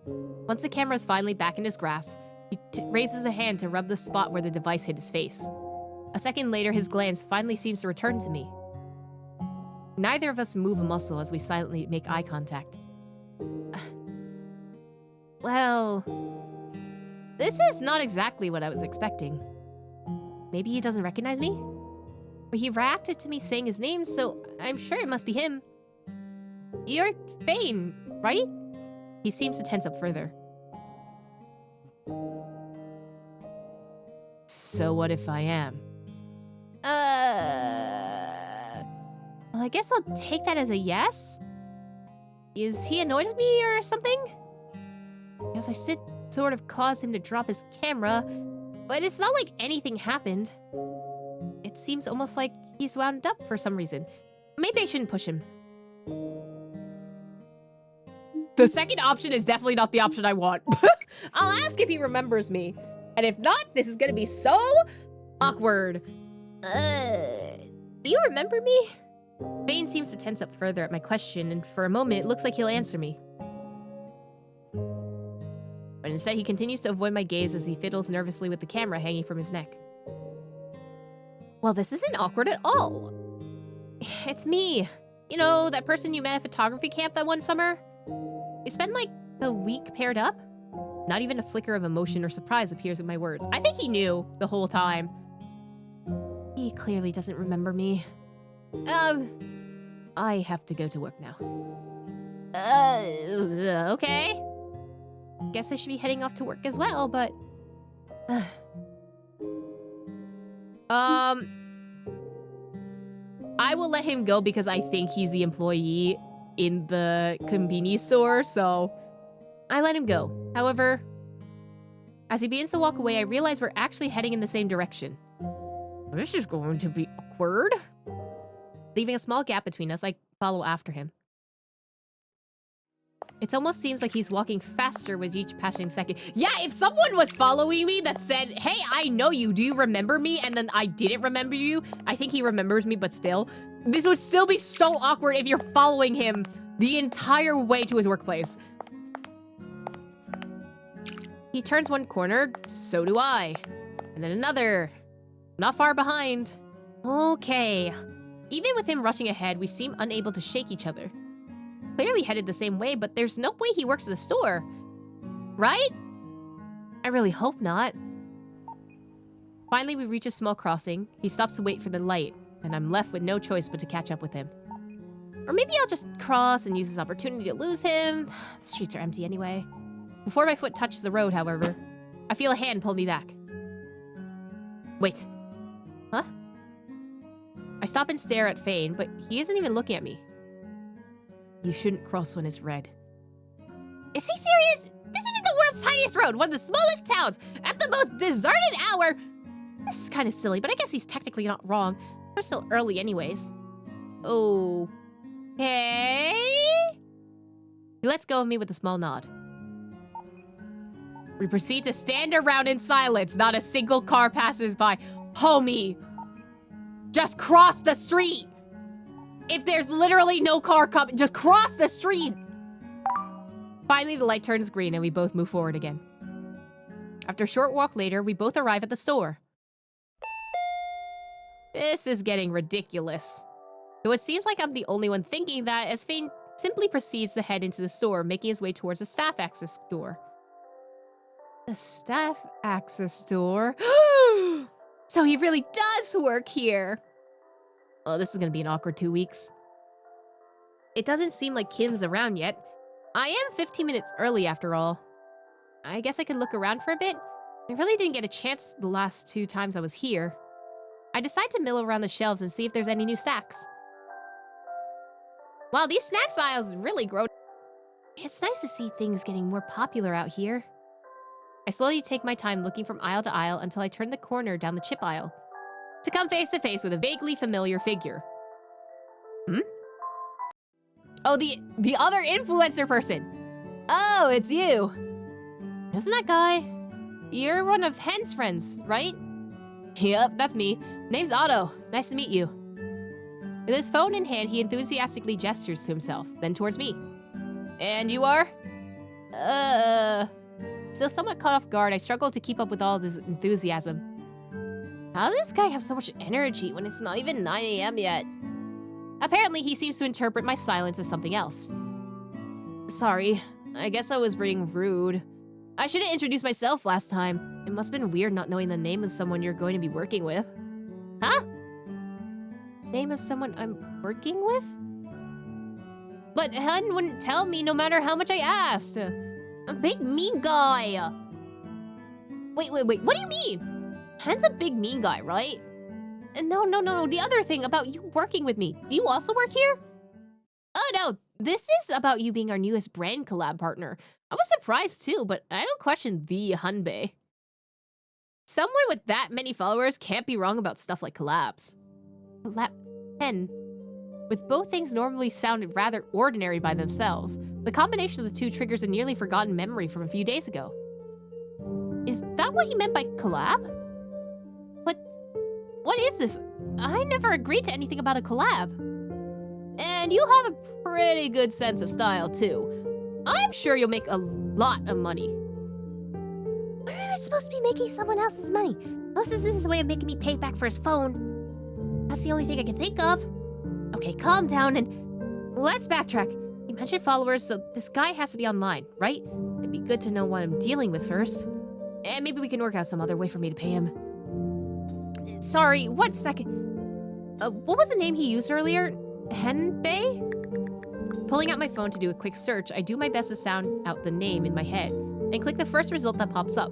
Once the camera is finally back in his grasp, he raises a hand to rub the spot where the device hit his face. A second later, his glance finally seems to return to me. Neither of us move a muscle as we silently make eye contact. Well, this is not exactly what I was expecting. Maybe he doesn't recognize me? But he reacted to me saying his name, so I'm sure it must be him. You're Bane, right? He seems to tense up further. So what if I am? Well, I guess I'll take that as a yes. Is he annoyed with me or something? As I sit, sort of caused him to drop his camera, but it's not like anything happened. It seems almost like he's wound up for some reason. Maybe I shouldn't push him. The second option is definitely not the option I want. I'll ask if he remembers me. And if not, this is gonna be so awkward. Do you remember me? Bane seems to tense up further at my question, and for a moment, it looks like he'll answer me. But instead, he continues to avoid my gaze as he fiddles nervously with the camera hanging from his neck. Well, this isn't awkward at all. It's me. You know, that person you met at photography camp that one summer? We spent like a week paired up. Not even a flicker of emotion or surprise appears in my words. I think he knew the whole time. He clearly doesn't remember me. I have to go to work now. Okay. Guess I should be heading off to work as well, but... I will let him go because I think he's the employee in the convenience store, so I let him go. However, as he begins to walk away, I realize we're actually heading in the same direction. This is going to be awkward. Leaving a small gap between us, I follow after him. It almost seems like he's walking faster with each passing second. Yeah, if someone was following me that said, hey, I know you, do you remember me? And then I didn't remember you. I think he remembers me, but still. This would still be so awkward if you're following him the entire way to his workplace. He turns one corner, so do I. And then another. Not far behind. Okay. Even with him rushing ahead, we seem unable to shake each other. Clearly headed the same way, but there's no way he works at the store. Right? I really hope not. Finally, we reach a small crossing. He stops to wait for the light, and I'm left with no choice but to catch up with him. Or maybe I'll just cross and use this opportunity to lose him. The streets are empty anyway. Before my foot touches the road, however, I feel a hand pull me back. Wait. Huh? I stop and stare at Fane, but he isn't even looking at me. You shouldn't cross when it's red. Is he serious? This isn't the world's tiniest road, one of the smallest towns, at the most deserted hour. This is kind of silly, but I guess he's technically not wrong. We're still early anyways. Okay. He lets go of me with a small nod. We proceed to stand around in silence. Not a single car passes by. Homie, just cross the street. If there's literally no car coming, just cross the street. Finally, the light turns green and we both move forward again. After a short walk later, we both arrive at the store. This is getting ridiculous. Though it seems like I'm the only one thinking that, as Fane simply proceeds to head into the store, making his way towards the staff access door. The staff access door? So he really does work here. Oh, this is gonna be an awkward 2 weeks. It doesn't seem like Kim's around yet. I am 15 minutes early after all. I guess I could look around for a bit. I really didn't get a chance the last 2 times I was here. I decide to mill around the shelves and see if there's any new stacks. Wow, these snacks aisles really grow. It's nice to see things getting more popular out here. I slowly take my time looking from aisle to aisle until I turn the corner down the chip aisle to come face to face with a vaguely familiar figure. Oh, the other influencer person. Oh, it's you. Isn't that guy? You're one of Hen's friends, right? Yep, that's me. Name's Otto. Nice to meet you. With his phone in hand, he enthusiastically gestures to himself, then towards me. And you are? Still somewhat caught off guard, I struggle to keep up with all this enthusiasm. How does this guy have so much energy when it's not even 9 a.m. yet? Apparently, he seems to interpret my silence as something else. Sorry, I guess I was being rude. I should have introduced myself last time. It must have been weird not knowing the name of someone you're going to be working with. Huh? Name of someone I'm working with? But Hen wouldn't tell me no matter how much I asked. A big mean guy. Wait, what do you mean? Hen's a big mean guy, right? No, the other thing about you working with me. Do you also work here? Oh no, this is about you being our newest brand collab partner. I was surprised too, but I don't question the Hunbei. Someone with that many followers can't be wrong about stuff like collabs. Hen. With both things normally sounded rather ordinary by themselves, the combination of the two triggers a nearly forgotten memory from a few days ago. Is that what he meant by collab? What is this? I never agreed to anything about a collab. And you have a pretty good sense of style, too. I'm sure you'll make a lot of money. Why am I supposed to be making someone else's money? Unless this is his way of making me pay back for his phone. That's the only thing I can think of. Okay, calm down and let's backtrack. You mentioned followers, so this guy has to be online, right? It'd be good to know what I'm dealing with first. And maybe we can work out some other way for me to pay him. Sorry, 1 second. What was the name he used earlier? Henbei? Pulling out my phone to do a quick search, I do my best to sound out the name in my head and click the first result that pops up.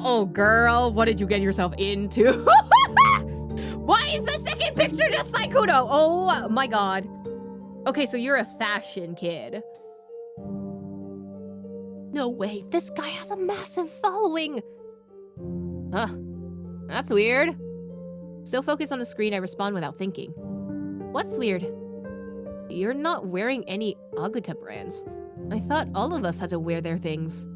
Oh, girl, what did you get yourself into? Why is the second picture just like Kudo? Oh my god. Okay, so you're a fashion kid. No way, this guy has a massive following. Huh. That's weird. Still focused on the screen, I respond without thinking. What's weird? You're not wearing any Agata brands. I thought all of us had to wear their things.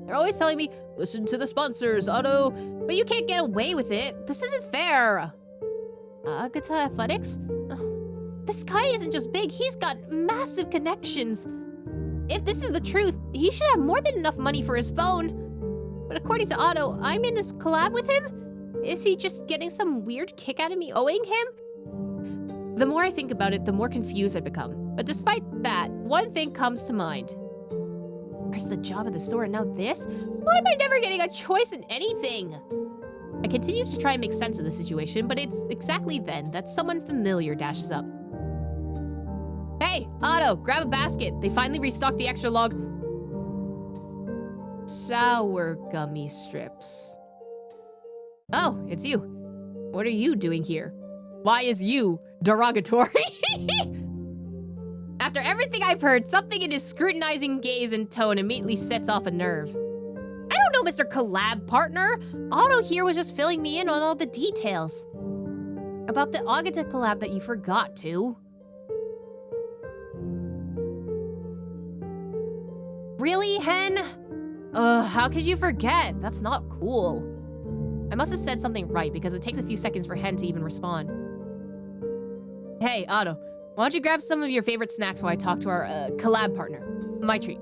They're always telling me, listen to the sponsors, Otto, but you can't get away with it. This isn't fair. Agata Athletics? This guy isn't just big, he's got massive connections. If this is the truth, he should have more than enough money for his phone. But according to Otto, I'm in this collab with him? Is he just getting some weird kick out of me owing him? The more I think about it, the more confused I become. But despite that, one thing comes to mind. First the job at the store and now this? Why am I never getting a choice in anything? I continue to try and make sense of the situation, but it's exactly then that someone familiar dashes up. Hey, Otto, grab a basket. They finally restocked the extra log sour gummy strips. Oh, it's you. What are you doing here? Why is you derogatory? After everything I've heard, something in his scrutinizing gaze and tone immediately sets off a nerve. I don't know, Mr. Collab Partner. Otto here was just filling me in on all the details. About the Agata collab that you forgot to. Really, Hen? How could you forget? That's not cool. I must have said something right because it takes a few seconds for Hen to even respond. Hey, Otto, why don't you grab some of your favorite snacks while I talk to our collab partner? My treat.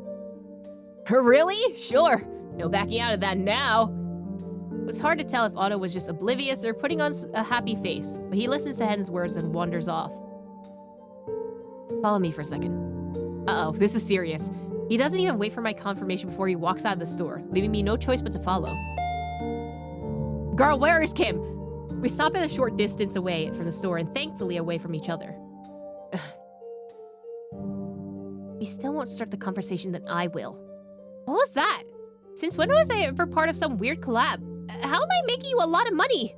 Really? Sure. No backing out of that now. It was hard to tell if Otto was just oblivious or putting on a happy face, but he listens to Hen's words and wanders off. Follow me for a second. Uh-oh, this is serious. He doesn't even wait for my confirmation before he walks out of the store, leaving me no choice but to follow. Girl, where is Kim? We stop at a short distance away from the store and thankfully away from each other. We still won't start the conversation, then I will. What was that? Since when was I ever part of some weird collab? How am I making you a lot of money?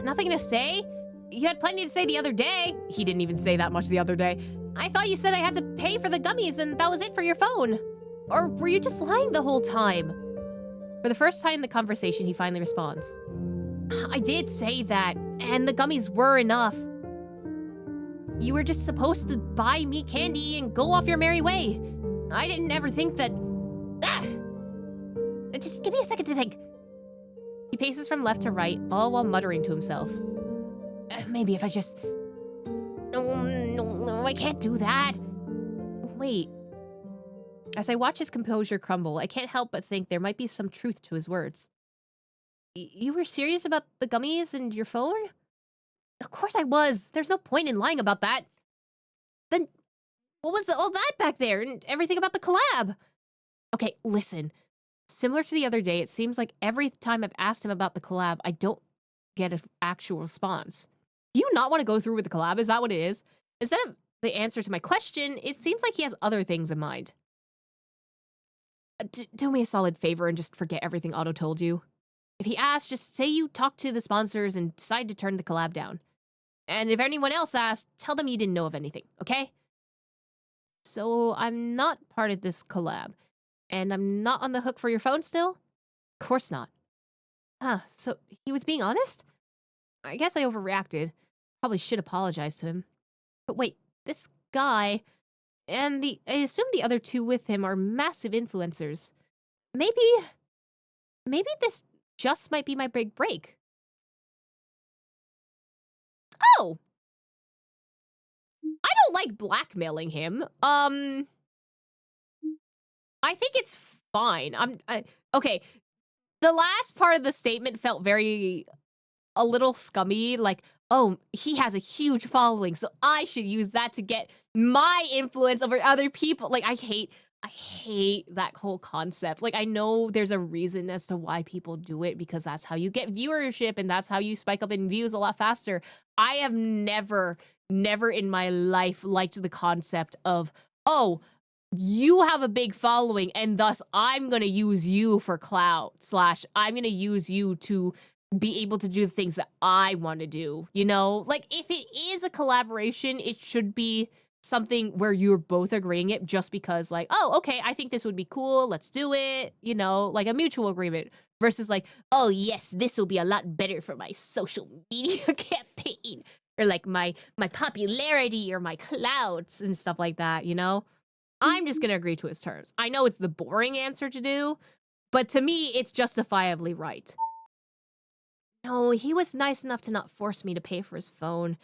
Nothing to say? You had plenty to say the other day. He didn't even say that much the other day. I thought you said I had to pay for the gummies and that was it for your phone. Or were you just lying the whole time? For the first time in the conversation, he finally responds. I did say that, and the gummies were enough. You were just supposed to buy me candy and go off your merry way. I didn't ever think that... Just give me a second to think. He paces from left to right, all while muttering to himself. Maybe if I just... No, I can't do that. Wait. As I watch his composure crumble, I can't help but think there might be some truth to his words. You were serious about the gummies and your phone? Of course I was. There's no point in lying about that. Then what was all that back there and everything about the collab? Okay, listen. Similar to the other day, it seems like every time I've asked him about the collab, I don't get an actual response. Do you not want to go through with the collab? Is that what it is? Instead of the answer to my question, it seems like he has other things in mind. Do me a solid favor and just forget everything Otto told you. If he asks, just say you talked to the sponsors and decided to turn the collab down. And if anyone else asks, tell them you didn't know of anything, okay? So I'm not part of this collab. And I'm not on the hook for your phone still? Of course not. Huh, so he was being honest? I guess I overreacted. Probably should apologize to him. But wait, this guy... And I assume the other two with him are massive influencers. Maybe this just might be my big break. Oh! I don't like blackmailing him. I think it's fine. Okay. The last part of the statement felt a little scummy, like, oh, he has a huge following, so I should use that to get my influence over other people. Like, I hate that whole concept. Like, I know there's a reason as to why people do it, because that's how you get viewership, and that's how you spike up in views a lot faster. I have never in my life liked the concept of, oh, you have a big following, and thus I'm gonna use you for clout, / I'm gonna use you to be able to do the things that I want to do, you know? Like, if it is a collaboration, it should be something where you're both agreeing it just because, like, oh, okay, I think this would be cool, let's do it, you know? Like a mutual agreement versus like, oh, yes, this will be a lot better for my social media campaign or like my popularity or my clouds and stuff like that, you know? I'm just gonna agree to his terms. I know it's the boring answer to do, but to me, it's justifiably right. No, he was nice enough to not force me to pay for his phone.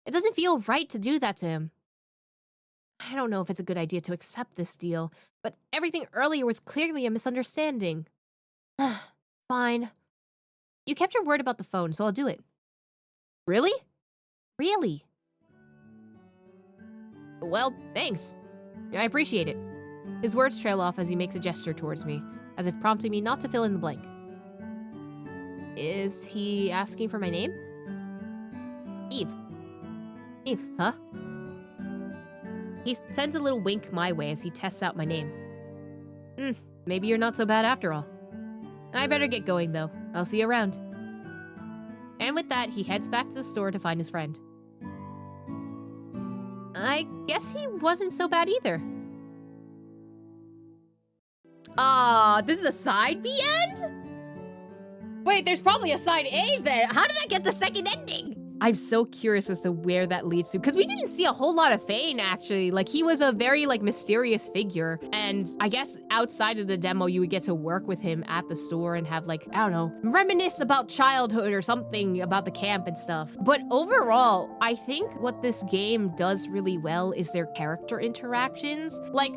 It doesn't feel right to do that to him. I don't know if it's a good idea to accept this deal, but everything earlier was clearly a misunderstanding. Fine. You kept your word about the phone, so I'll do it. Really? Really? Well, thanks. I appreciate it. His words trail off as he makes a gesture towards me, as if prompting me not to fill in the blank. Is he asking for my name? Eve. Eve, huh? He sends a little wink my way as he tests out my name. Maybe you're not so bad after all. I better get going, though. I'll see you around. And with that, he heads back to the store to find his friend. I guess he wasn't so bad either. This is the side B end? Wait, there's probably a side A there. How did I get the second ending? I'm so curious as to where that leads to, because we didn't see a whole lot of Fane, actually. Like, he was a very, like, mysterious figure, and I guess outside of the demo, you would get to work with him at the store and have, like, I don't know, reminisce about childhood or something about the camp and stuff. But overall, I think what this game does really well is their character interactions. Like,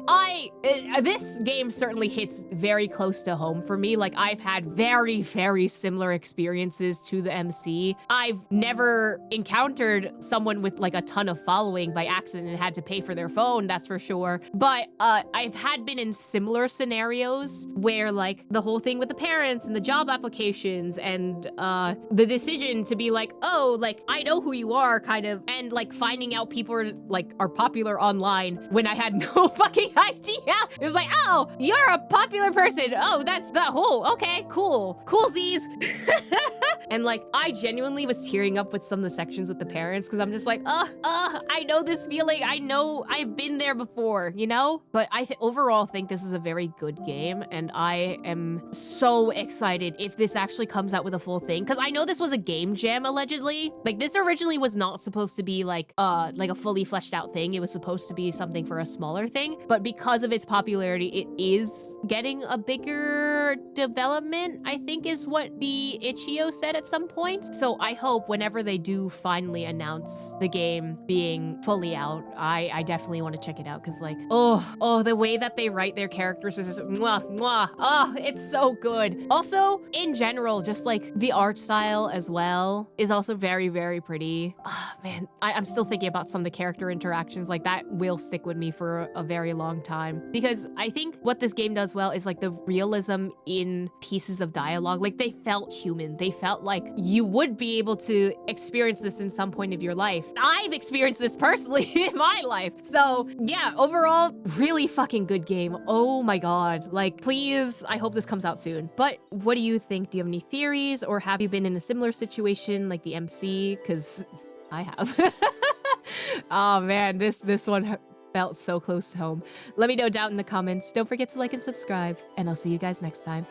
this game certainly hits very close to home for me. Like, I've had very, very similar experiences to the MC. I've never never encountered someone with like a ton of following by accident and had to pay for their phone, that's for sure. But I've been in similar scenarios where like the whole thing with the parents and the job applications and the decision to be like, oh, like I know who you are kind of, and like finding out people are popular online when I had no fucking idea. It was like, oh, you're a popular person. Oh, that's the whole, okay, cool. Coolsies. And like, I genuinely was tearing up with some of the sections with the parents because I'm just like, I know this feeling. I know I've been there before, you know? But I overall think this is a very good game, and I am so excited if this actually comes out with a full thing, because I know this was a game jam allegedly. Like, this originally was not supposed to be like a fully fleshed out thing. It was supposed to be something for a smaller thing, but because of its popularity, it is getting a bigger development, I think is what the Itch.io said at some point. So I hope whenever they do finally announce the game being fully out, I definitely want to check it out, because like, oh, the way that they write their characters is just mwah, mwah. Oh, it's so good. Also, in general, just like the art style as well is also very, very pretty. Oh, man, I'm still thinking about some of the character interactions. Like, that will stick with me for a very long time, because I think what this game does well is like the realism in pieces of dialogue. Like, they felt human. They felt like you would be able to experience this in some point of your life. I've experienced this personally in my life. So yeah, overall, really fucking good game. Oh my god. Like, please, I hope this comes out soon. But what do you think? Do you have any theories, or have you been in a similar situation like the MC? Because I have. Oh man, this one felt so close to home. Let me know down in the comments. Don't forget to like and subscribe, and I'll see you guys next time.